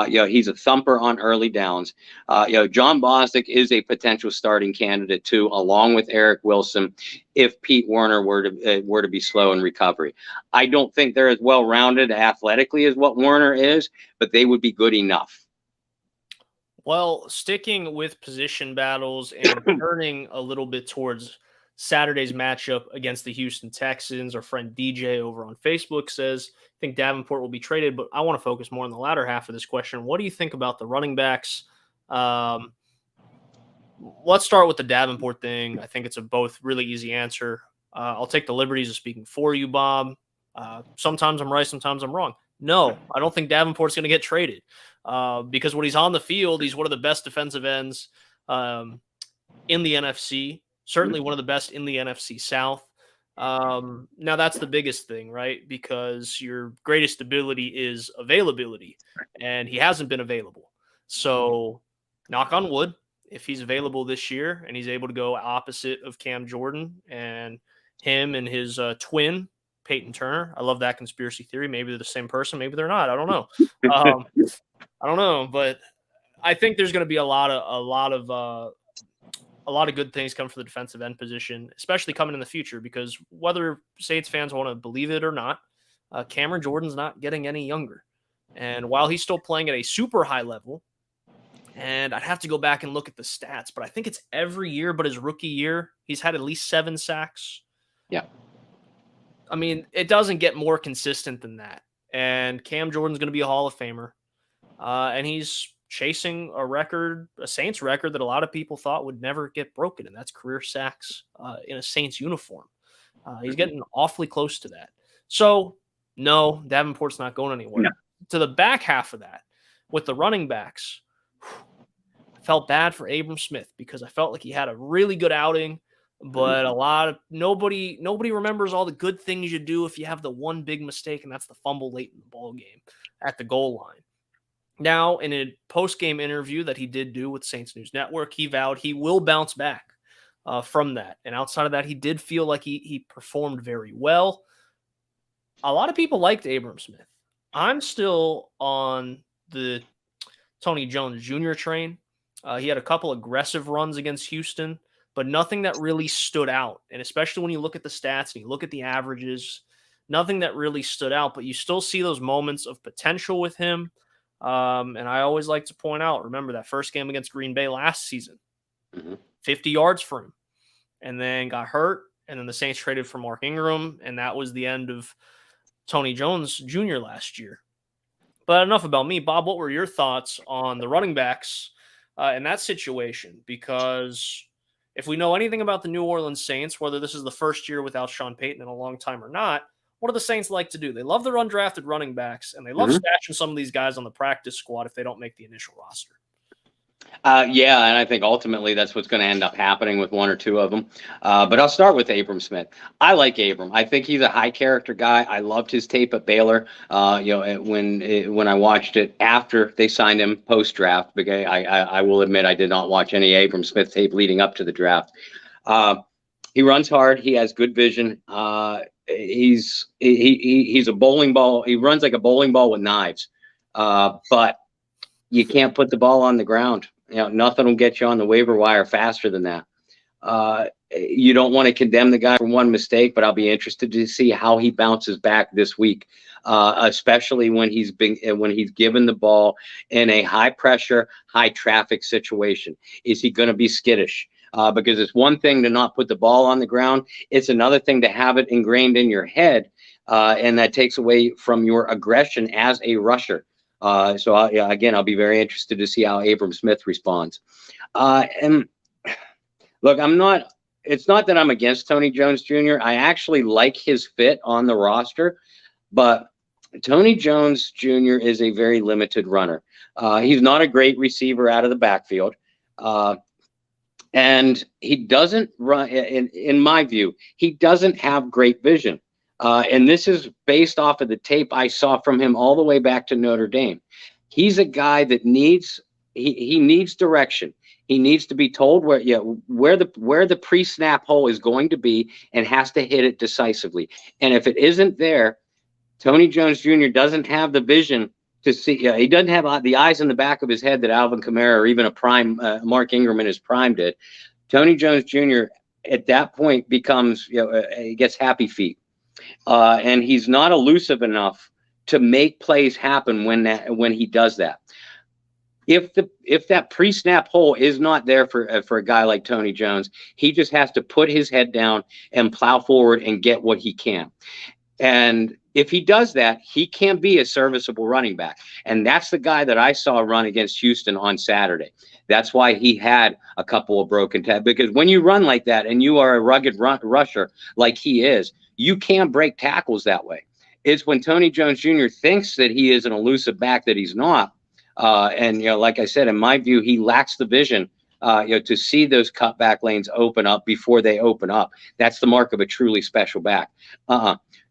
He's a thumper on early downs. John Bostic is a potential starting candidate too, along with Eric Wilson, if Pete Werner were to be slow in recovery. I don't think they're as well rounded athletically as what Werner is, but they would be good enough. Well, sticking with position battles and turning a little bit towards Saturday's matchup against the Houston Texans, our friend DJ over on Facebook says, I think Davenport will be traded, but I want to focus more on the latter half of this question. What do you think about the running backs? Let's start with the Davenport thing. I think it's a both really easy answer. I'll take the liberties of speaking for you, Bob. Sometimes I'm right, sometimes I'm wrong. No, I don't think Davenport's going to get traded because when he's on the field, he's one of the best defensive ends in the NFC. Certainly one of the best in the NFC South. Now, that's the biggest thing, right? Because your greatest ability is availability, and he hasn't been available. So, knock on wood, if he's available this year and he's able to go opposite of Cam Jordan and him and his twin, Peyton Turner. I love that conspiracy theory. Maybe they're the same person. Maybe they're not. I don't know. I don't know, but I think there's going to be a lot of good things come for the defensive end position, especially coming in the future, because whether Saints fans want to believe it or not, Cameron Jordan's not getting any younger. And while he's still playing at a super high level, and I'd have to go back and look at the stats, but I think it's every year but his rookie year, he's had at least 7 sacks. Yeah. I mean, it doesn't get more consistent than that. And Cam Jordan's going to be a Hall of Famer. And he's chasing a Saints record that a lot of people thought would never get broken, and that's career sacks in a Saints uniform. He's getting awfully close to that. So, no, Davenport's not going anywhere. No. To the back half of that, with the running backs, I felt bad for Abram Smith because I felt like he had a really good outing, but nobody remembers all the good things you do if you have the one big mistake, and that's the fumble late in the ball game at the goal line. Now, in a post-game interview that he did do with Saints News Network, he vowed he will bounce back from that. And outside of that, he did feel like he performed very well. A lot of people liked Abram Smith. I'm still on the Tony Jones Jr. train. He had a couple aggressive runs against Houston, but nothing that really stood out. And especially when you look at the stats and you look at the averages, nothing that really stood out, but you still see those moments of potential with him. And I always like to point out, remember that first game against Green Bay last season, 50 yards for him, and then got hurt. And then the Saints traded for Mark Ingram, and that was the end of Tony Jones Jr. last year. But enough about me. Bob, what were your thoughts on the running backs in that situation? Because if we know anything about the New Orleans Saints, whether this is the first year without Sean Payton in a long time or not, what do the Saints like to do? They love their undrafted running backs, and they love stashing some of these guys on the practice squad if they don't make the initial roster. Yeah, and I think ultimately that's what's going to end up happening with one or two of them. But I'll start with Abram Smith. I like Abram. I think he's a high character guy. I loved his tape at Baylor. When I watched it after they signed him post draft, because I will admit I did not watch any Abram Smith tape leading up to the draft. He runs hard. He has good vision. He's a bowling ball. He runs like a bowling ball with knives. But you can't put the ball on the ground. Nothing will get you on the waiver wire faster than that. You don't want to condemn the guy for one mistake, but I'll be interested to see how he bounces back this week, especially when he's given the ball in a high pressure, high traffic situation. Is he going to be skittish? Because it's one thing to not put the ball on the ground. It's another thing to have it ingrained in your head, and that takes away from your aggression as a rusher. Again, I'll be very interested to see how Abram Smith responds. And look, it's not that I'm against Tony Jones Jr. I actually like his fit on the roster, but Tony Jones Jr. is a very limited runner. He's not a great receiver out of the backfield. And he doesn't run, in my view, he doesn't have great vision. And this is based off of the tape I saw from him all the way back to Notre Dame. He's a guy that needs direction. He needs to be told where the pre-snap hole is going to be and has to hit it decisively. And if it isn't there, Tony Jones Jr. doesn't have the vision to see. He doesn't have the eyes in the back of his head that Alvin Kamara or even a prime Mark Ingram in his prime did. Tony Jones Jr. at that point becomes, he gets happy feet, and he's not elusive enough to make plays happen when he does that. If that pre-snap hole is not there for a guy like Tony Jones, he just has to put his head down and plow forward and get what he can. And if he does that, he can be a serviceable running back. And that's the guy that I saw run against Houston on Saturday. That's why he had a couple of broken tackles. Because when you run like that and you are a rugged rusher like he is, you can't break tackles that way. It's when Tony Jones Jr. thinks that he is an elusive back that he's not. And like I said, in my view, he lacks the vision to see those cutback lanes open up before they open up. That's the mark of a truly special back.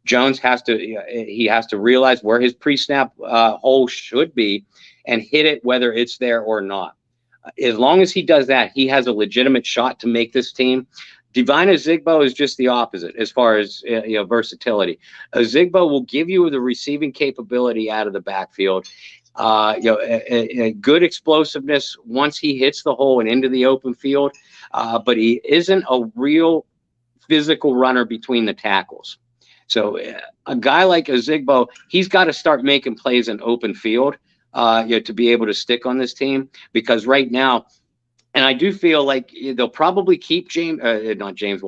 Jones has to realize where his pre-snap hole should be and hit it whether it's there or not. As long as he does that, he has a legitimate shot to make this team. Devine Ozigbo is just the opposite as far as versatility. Ozigbo will give you the receiving capability out of the backfield. A good explosiveness once he hits the hole and into the open field, but he isn't a real physical runner between the tackles. So a guy like Ozigbo, he's got to start making plays in open field to be able to stick on this team, because right now, and I do feel like they'll probably keep Dwayne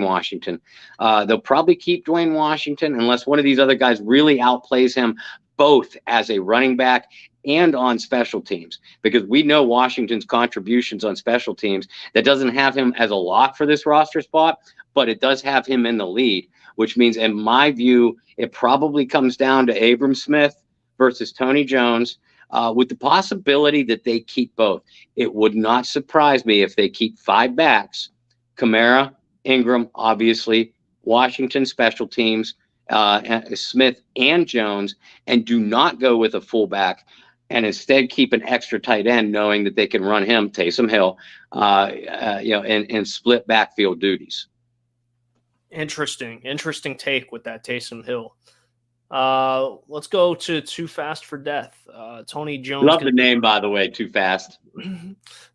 Washington. They'll probably keep Dwayne Washington unless one of these other guys really outplays him, both as a running back and on special teams, because we know Washington's contributions on special teams. That doesn't have him as a lock for this roster spot, but it does have him in the lead, which means, in my view, it probably comes down to Abram Smith versus Tony Jones, with the possibility that they keep both. It would not surprise me if they keep 5 backs: Kamara, Ingram, obviously, Washington special teams, Smith and Jones, and do not go with a fullback, and instead keep an extra tight end, knowing that they can run him, Taysom Hill, and split backfield duties. Interesting take with that Taysom Hill. Let's go to Too Fast for Death. Tony Jones. Love the name, by the way, Too Fast.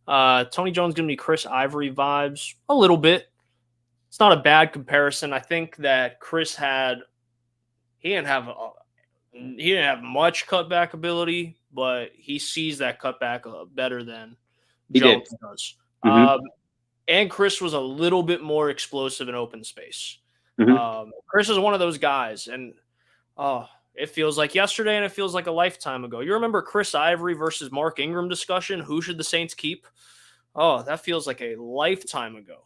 Tony Jones giving me Chris Ivory vibes a little bit. It's not a bad comparison. I think that Chris he didn't have much cutback ability, but he sees that cutback better than Jones does. Mm-hmm. And Chris was a little bit more explosive in open space. Mm-hmm. Chris is one of those guys, and it feels like yesterday and it feels like a lifetime ago. You remember Chris Ivory versus Mark Ingram discussion? Who should the Saints keep? Oh, that feels like a lifetime ago.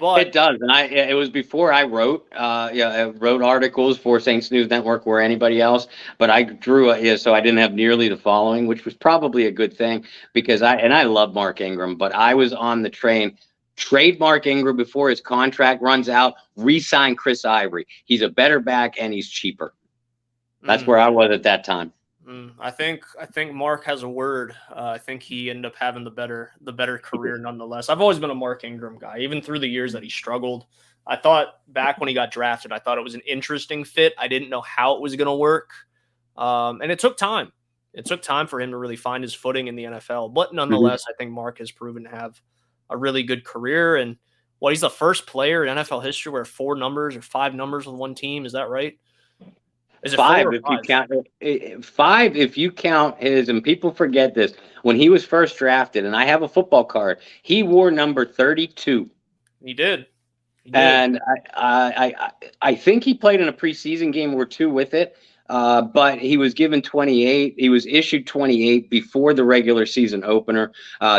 But it does, and it was before I wrote. I wrote articles for Saints News Network or anybody else, but I drew so I didn't have nearly the following, which was probably a good thing, because I love Mark Ingram, but I was on the train. Trade Mark Ingram before his contract runs out. Re-sign Chris Ivory. He's a better back and he's cheaper. That's where I was at that time. I think Mark has a word. I think he ended up having the better career nonetheless. I've always been a Mark Ingram guy, even through the years that he struggled. I thought back when he got drafted, I thought it was an interesting fit. I didn't know how it was going to work. And it took time. It took time for him to really find his footing in the NFL. But nonetheless, I think Mark has proven to have a really good career. And he's the first player in NFL history where 4 numbers or 5 numbers with one team. Is that right? Is it 5 if you count 5 if you count his, and people forget this, when he was first drafted, and I have a football card, he wore number 32. He did. And I think he played in a preseason game or 2 with it. but he was given 28. He was issued 28 before the regular season opener.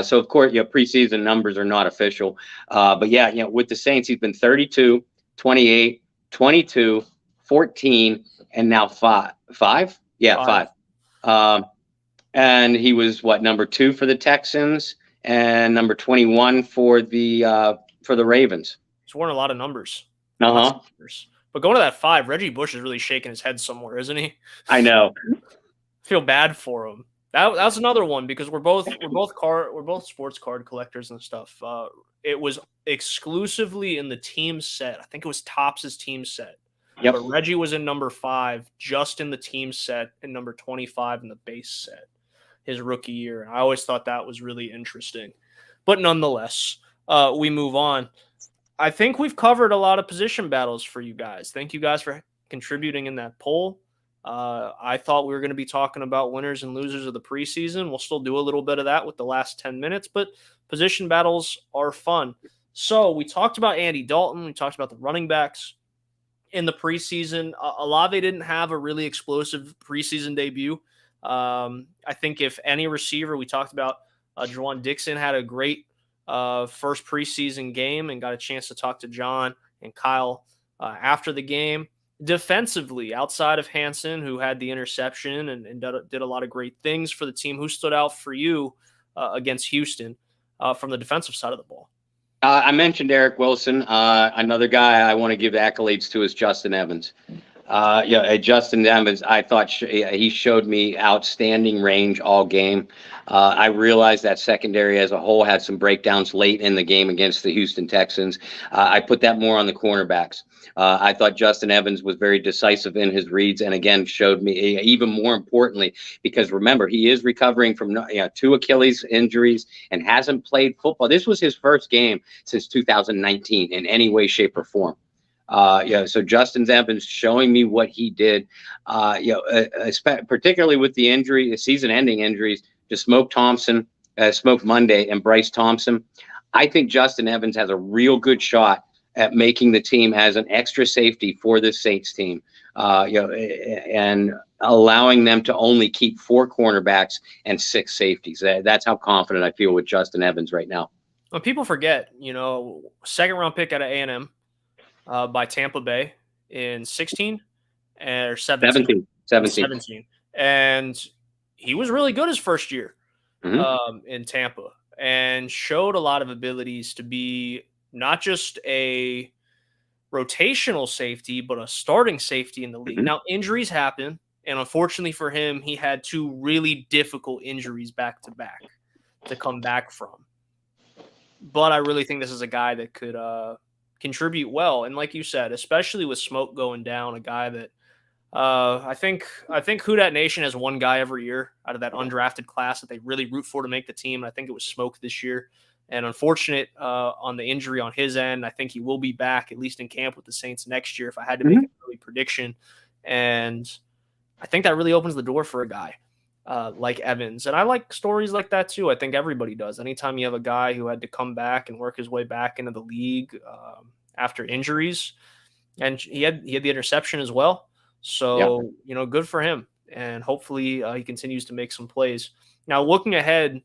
So, of course, preseason numbers are not official. But, yeah, with the Saints, he's been 32, 28, 22, 14, and now 5. 5? Yeah, 5. And he was, number 2 for the Texans and number 21 for the Ravens. He's worn a lot of numbers. Uh-huh. But going to that 5, Reggie Bush is really shaking his head somewhere, isn't he? I know. Feel bad for him. That's another one because we're both sports card collectors and stuff. It was exclusively in the team set. I think it was Topps' team set. Yep. But Reggie was in number 5, just in the team set, and number 25 in the base set, his rookie year. And I always thought that was really interesting. But nonetheless, we move on. I think we've covered a lot of position battles for you guys. Thank you guys for contributing in that poll. I thought we were going to be talking about winners and losers of the preseason. We'll still do a little bit of that with the last 10 minutes, but position battles are fun. So we talked about Andy Dalton. We talked about the running backs in the preseason. Olave didn't have a really explosive preseason debut. I think if any receiver, we talked about Juwan Dixon had a great first preseason game and got a chance to talk to John and Kyle after the game. Defensively, outside of Hansen, who had the interception and did a lot of great things for the team, who stood out for you against Houston from the defensive side of the ball? I mentioned Eric Wilson. Another guy I want to give accolades to is Justin Evans. Justin Evans, I thought he showed me outstanding range all game. I realized that secondary as a whole had some breakdowns late in the game against the Houston Texans. I put that more on the cornerbacks. I thought Justin Evans was very decisive in his reads and, again, showed me even more importantly, because remember, he is recovering from 2 Achilles injuries and hasn't played football. This was his first game since 2019 in any way, shape, or form. So Justin Evans showing me what he did, particularly with the season-ending injuries to Smoke Monday and Bryce Thompson. I think Justin Evans has a real good shot at making the team as an extra safety for the Saints team, and allowing them to only keep 4 cornerbacks and 6 safeties. That's how confident I feel with Justin Evans right now. Well, people forget, second-round pick out of A&M. By Tampa Bay in 16 or 17. 17. And he was really good his first year in Tampa and showed a lot of abilities to be not just a rotational safety, but a starting safety in the league. Now, injuries happen, and unfortunately for him, he had 2 really difficult injuries back-to-back to come back from. But I really think this is a guy that could contribute well. And like you said, especially with Smoke going down, a guy that I think Who Dat Nation has one guy every year out of that undrafted class that they really root for to make the team. I think it was Smoke this year. And unfortunate on the injury on his end. I think he will be back, at least in camp with the Saints next year, if I had to make an early prediction. And I think that really opens the door for a guy like Evans. And I like stories like that too. I think everybody does. Anytime you have a guy who had to come back and work his way back into the league after injuries, and he had the interception as well. So, good for him. And hopefully he continues to make some plays. Now, looking ahead,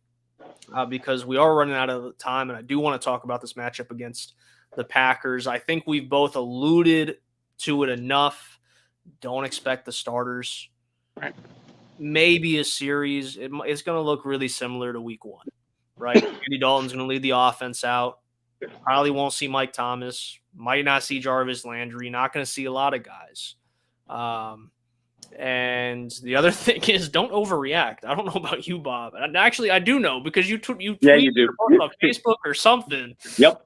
because we are running out of time, and I do want to talk about this matchup against the Packers. I think we've both alluded to it enough. Don't expect the starters. Right. Maybe a series. It's going to look really similar to week 1, right? Andy Dalton's going to lead the offense out. Probably won't see Mike Thomas. Might not see Jarvis Landry. Not going to see a lot of guys. And the other thing is, don't overreact. I don't know about you, Bob. And actually, I do know because you tweet you do on Facebook or something. Yep.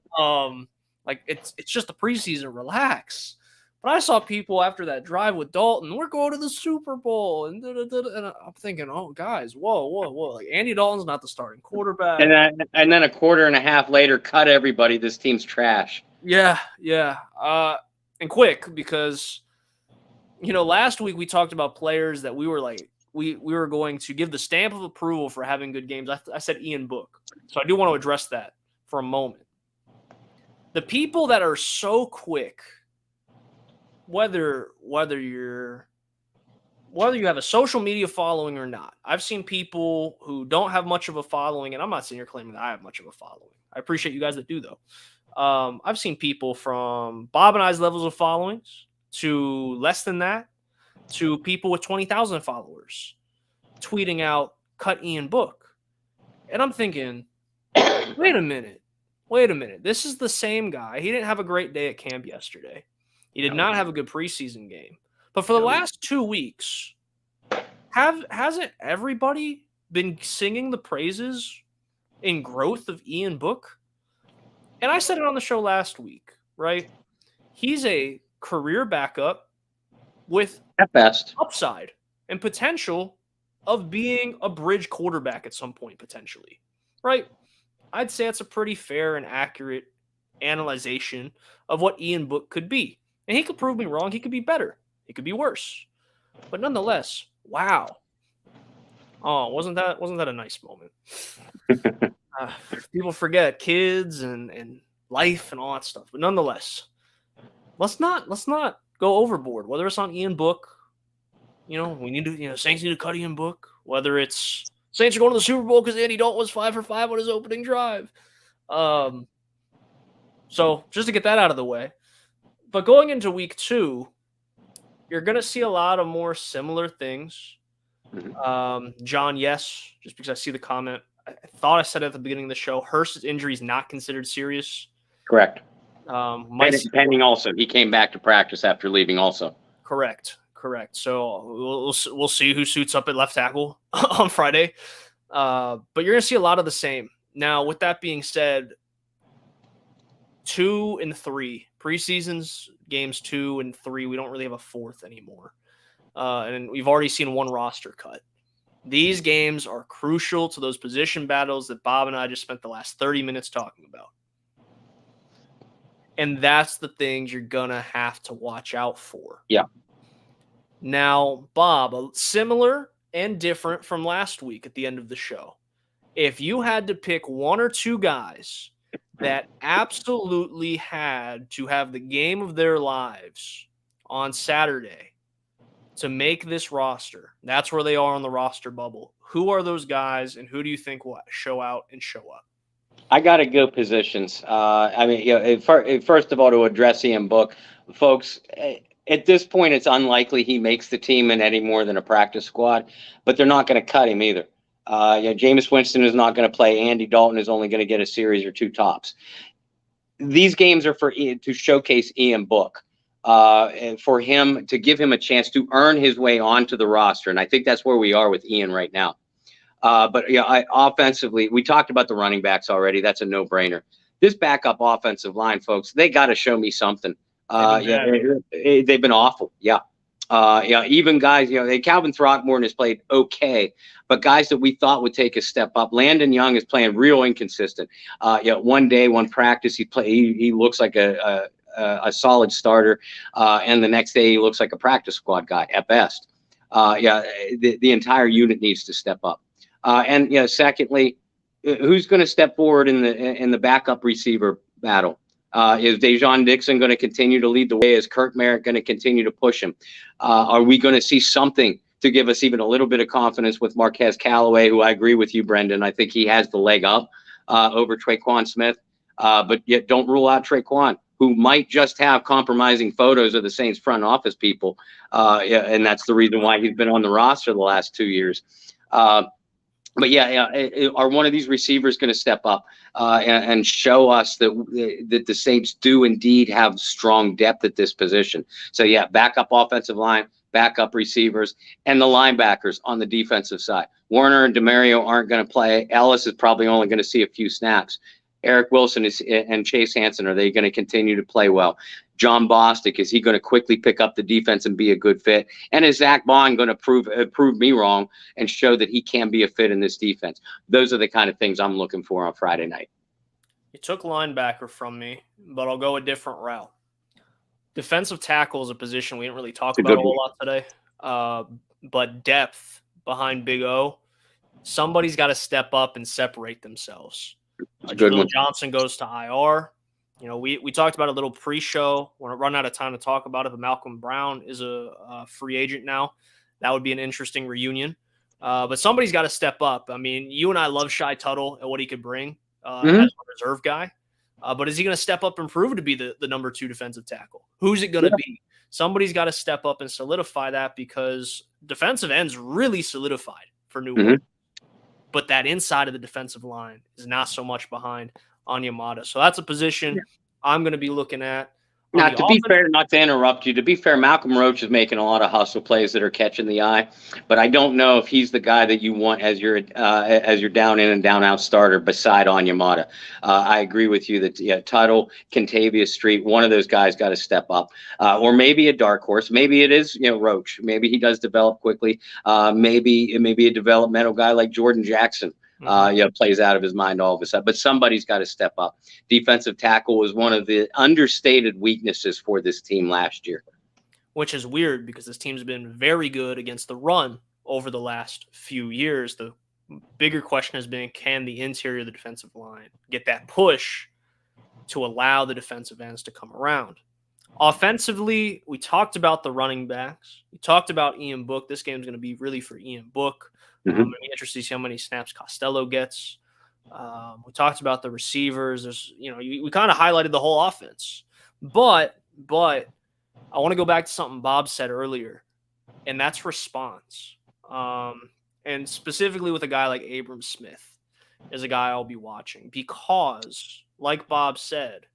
Like it's just the preseason. Relax. But I saw people after that drive with Dalton. We're going to the Super Bowl, and I'm thinking, oh, guys, whoa! Like Andy Dalton's not the starting quarterback. And then a quarter and a half later, cut everybody. This team's trash. Yeah. And quick because. Last week we talked about players that we were like, we were going to give the stamp of approval for having good games. I said Ian Book. So I do want to address that for a moment. The people that are so quick, whether you're whether you have a social media following or not, I've seen people who don't have much of a following, and I'm not sitting here claiming that I have much of a following. I appreciate you guys that do, though. I've seen people from Bob and I's levels of followings to less than that to people with 20,000 followers tweeting out, cut Ian Book. And I'm thinking, wait a minute. This is the same guy. He didn't have a great day at camp yesterday. He did not have a good preseason game. But for the last 2 weeks, hasn't everybody been singing the praises in growth of Ian Book? And I said it on the show last week, right? He's a career backup with at best upside and potential of being a bridge quarterback at some point, potentially, right? I'd say it's a pretty fair and accurate analyzation of what Ian Book could be. And he could prove me wrong. He could be better. He could be worse. But nonetheless, wow. Oh, wasn't that a nice moment? People forget kids and life and all that stuff. But nonetheless, let's not go overboard. Whether it's on Ian Book, we need to, Saints need to cut Ian Book. Whether it's Saints are going to the Super Bowl because Andy Dalton was 5 for 5 on his opening drive. So just to get that out of the way. But going into week 2, you're going to see a lot of more similar things. John, yes, just because I see the comment. I thought I said at the beginning of the show, Hurst's injury is not considered serious. Correct. Pending also. He came back to practice after leaving also. Correct. So we'll see who suits up at left tackle on Friday. But you're going to see a lot of the same. Now, with that being said, 2 and 3 preseasons, games 2 and 3, we don't really have a fourth anymore. And we've already seen one roster cut. These games are crucial to those position battles that Bob and I just spent the last 30 minutes talking about. And that's the things you're going to have to watch out for. Yeah. Now, Bob, similar and different from last week at the end of the show. If you had to pick 1 or 2 guys that absolutely had to have the game of their lives on Saturday to make this roster, that's where they are on the roster bubble. Who are those guys, and who do you think will show out and show up? I got to go positions. First of all, to address Ian Book, folks, at this point, it's unlikely he makes the team in any more than a practice squad, but they're not going to cut him either. Jameis Winston is not going to play. Andy Dalton is only going to get a series or 2 tops. These games are to showcase Ian Book, and for him to give him a chance to earn his way onto the roster. And I think that's where we are with Ian right now. Offensively, we talked about the running backs already. That's a no-brainer. This backup offensive line, folks, they got to show me something. They've been awful. Yeah. Even guys, Calvin Throckmorton has played okay, but guys that we thought would take a step up. Landon Young is playing real inconsistent. One day, one practice, he looks like a solid starter, and the next day he looks like a practice squad guy at best. The entire unit needs to step up. Secondly, who's going to step forward in the backup receiver battle? Is Dejon Dixon going to continue to lead the way? Is Kirk Merritt going to continue to push him? Are we going to see something to give us even a little bit of confidence with Marquez Callaway, who I agree with you, Brendan. I think he has the leg up over Traquan Smith. But yet don't rule out Traquan, who might just have compromising photos of the Saints front office people. And that's the reason why he's been on the roster the last 2 years. Are one of these receivers going to step up and show us that the Saints do indeed have strong depth at this position? So, backup offensive line, backup receivers, and the linebackers on the defensive side. Warner and DeMario aren't going to play. Ellis is probably only going to see a few snaps. Eric Wilson and Chase Hansen, are they going to continue to play well? John Bostic, is he going to quickly pick up the defense and be a good fit? And is Zach Bond going to prove me wrong and show that he can be a fit in this defense? Those are the kind of things I'm looking for on Friday night. You took linebacker from me, but I'll go a different route. Defensive tackle is a position we didn't really talk about a whole lot today. But depth behind Big O, somebody's got to step up and separate themselves. Jaleel Johnson goes to IR. We talked about a little pre-show. We're run out of time to talk about it, but Malcolm Brown is a free agent now. That would be an interesting reunion. But somebody's got to step up. I mean, you and I love Shy Tuttle and what he could bring as a reserve guy. But is he going to step up and prove to be the number 2 defensive tackle? Who's it going to be? Somebody's got to step up and solidify that, because defensive ends really solidified for New Orleans. But that inside of the defensive line is not so much behind Onyemata. So that's a position I'm going to be looking at. Now, to be fair, not to interrupt you, to be fair, Malcolm Roach is making a lot of hustle plays that are catching the eye, but I don't know if he's the guy that you want as your down in and down out starter beside Onyemata. I agree with you that Tuttle, Kentavious Street, one of those guys got to step up, or maybe a dark horse. Maybe it is Roach. Maybe he does develop quickly. Maybe a developmental guy like Jordan Jackson. Plays out of his mind all of a sudden. But somebody's got to step up. Defensive tackle was one of the understated weaknesses for this team last year. Which is weird, because this team's been very good against the run over the last few years. The bigger question has been, can the interior of the defensive line get that push to allow the defensive ends to come around? Offensively, we talked about the running backs. We talked about Ian Book. This game's going to be really for Ian Book. I'm interested to see how many snaps Costello gets. We talked about the receivers. There's, we kind of highlighted the whole offense. But I want to go back to something Bob said earlier, and that's response. And specifically with a guy like Abram Smith is a guy I'll be watching, because, like Bob said,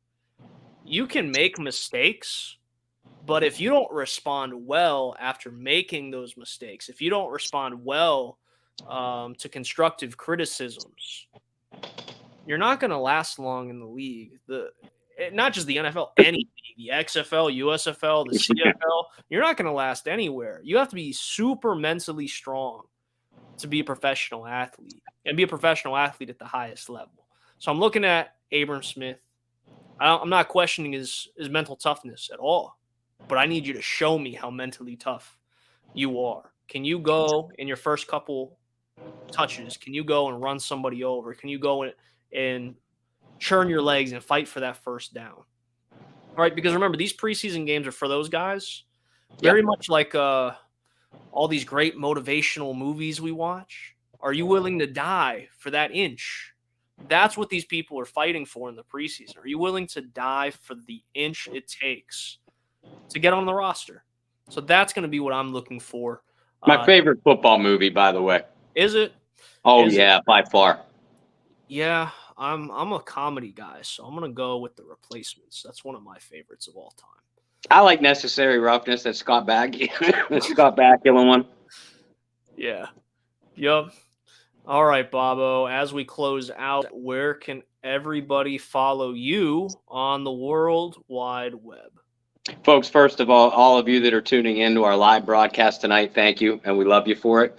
you can make mistakes, but if you don't respond well after making those mistakes, if you don't respond well to constructive criticisms, you're not going to last long in the league. Not just the NFL, any league, the XFL, USFL, the CFL, you're not going to last anywhere. You have to be super mentally strong to be a professional athlete, and be a professional athlete at the highest level. So I'm looking at Abram Smith. I'm not questioning his mental toughness at all, but I need you to show me how mentally tough you are. Can you go in your first couple touches? Can you go and run somebody over? Can you go and churn your legs and fight for that first down? All right, because remember, these preseason games are for those guys. Very much like all these great motivational movies we watch. Are you willing to die for that inch? That's what these people are fighting for in the preseason. Are you willing to die for the inch it takes to get on the roster? So that's going to be what I'm looking for. My favorite football movie, by the way. Is it? Oh, yeah, by far. Yeah, I'm a comedy guy, so I'm going to go with The Replacements. That's one of my favorites of all time. I like Necessary Roughness. That's Scott Bakula one. Yeah. Yep. All right, Bobo, as we close out, where can everybody follow you on the World Wide Web? Folks, first of all of you that are tuning into our live broadcast tonight, thank you, and we love you for it.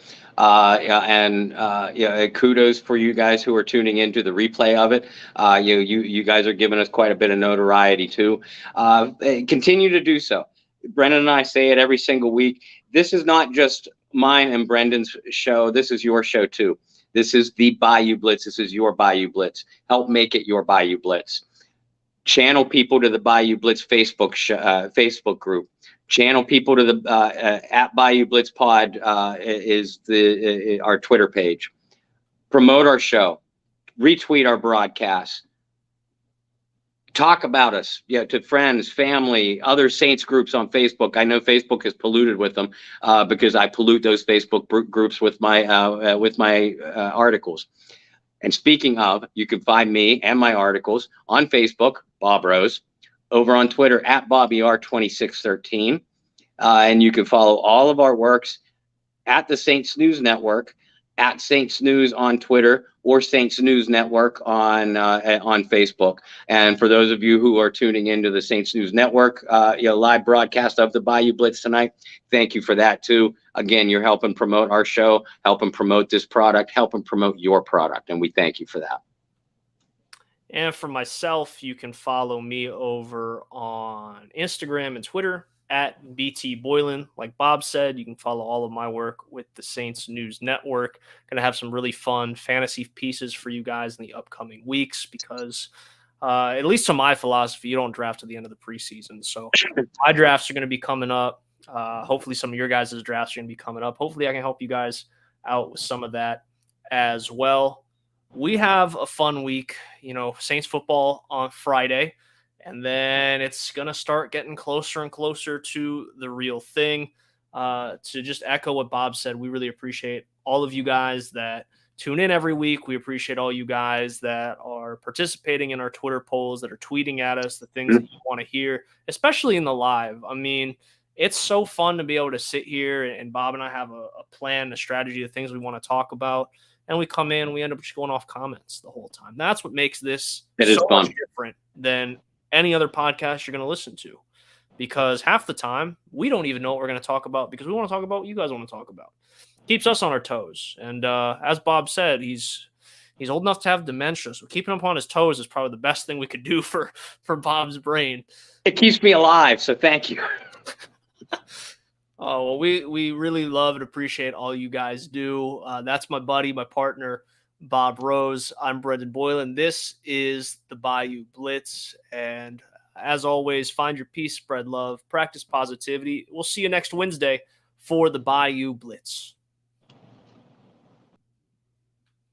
Kudos for you guys who are tuning into the replay of it. You guys are giving us quite a bit of notoriety too. Continue to do so. Brendan and I say it every single week. This is not just mine and Brendan's show. This is your show too. This is the Bayou Blitz. This is your Bayou Blitz. Help make it your Bayou Blitz. Channel people to the Bayou Blitz Facebook group. Channel people to the at Bayou Blitz Pod is our Twitter page. Promote our show. Retweet our broadcasts. Talk about us, to friends, family, other Saints groups on Facebook. I know Facebook is polluted with them because I pollute those Facebook groups with my articles. And speaking of, you can find me and my articles on Facebook, Bob Rose, over on Twitter at BobbyR2613. And you can follow all of our works at the Saints News Network, at Saints News on Twitter, or Saints News Network on Facebook. And for those of you who are tuning into the Saints News Network, live broadcast of the Bayou Blitz tonight, thank you for that too. Again, you're helping promote our show, helping promote this product, helping promote your product, and we thank you for that. And for myself, you can follow me over on Instagram and Twitter at BT Boylan. Like Bob said, you can follow all of my work with the Saints News Network. Going to have some really fun fantasy pieces for you guys in the upcoming weeks because, at least to my philosophy, you don't draft at the end of the preseason. So my drafts are going to be coming up Hopefully some of your guys' drafts are going to be coming up. Hopefully I can help you guys out with some of that as well. We have a fun week, Saints football on Friday, and then it's going to start getting closer and closer to the real thing. To just echo what Bob said, we really appreciate all of you guys that tune in every week. We appreciate all you guys that are participating in our Twitter polls, that are tweeting at us the things that you want to hear, especially in the live. I mean, it's so fun to be able to sit here, and Bob and I have a plan, a strategy, the things we want to talk about. And we come in and we end up just going off comments the whole time. That's what makes this so much different than any other podcast you're going to listen to. Because half the time, we don't even know what we're going to talk about because we want to talk about what you guys want to talk about. Keeps us on our toes. And as Bob said, he's old enough to have dementia. So keeping him on his toes is probably the best thing we could do for Bob's brain. It keeps me alive, so thank you. Oh, well, we really love and appreciate all you guys do. That's my buddy, my partner, Bob Rose. I'm Brendan Boylan. This is the Bayou Blitz. And as always, find your peace, spread love, practice positivity. We'll see you next Wednesday for the Bayou Blitz.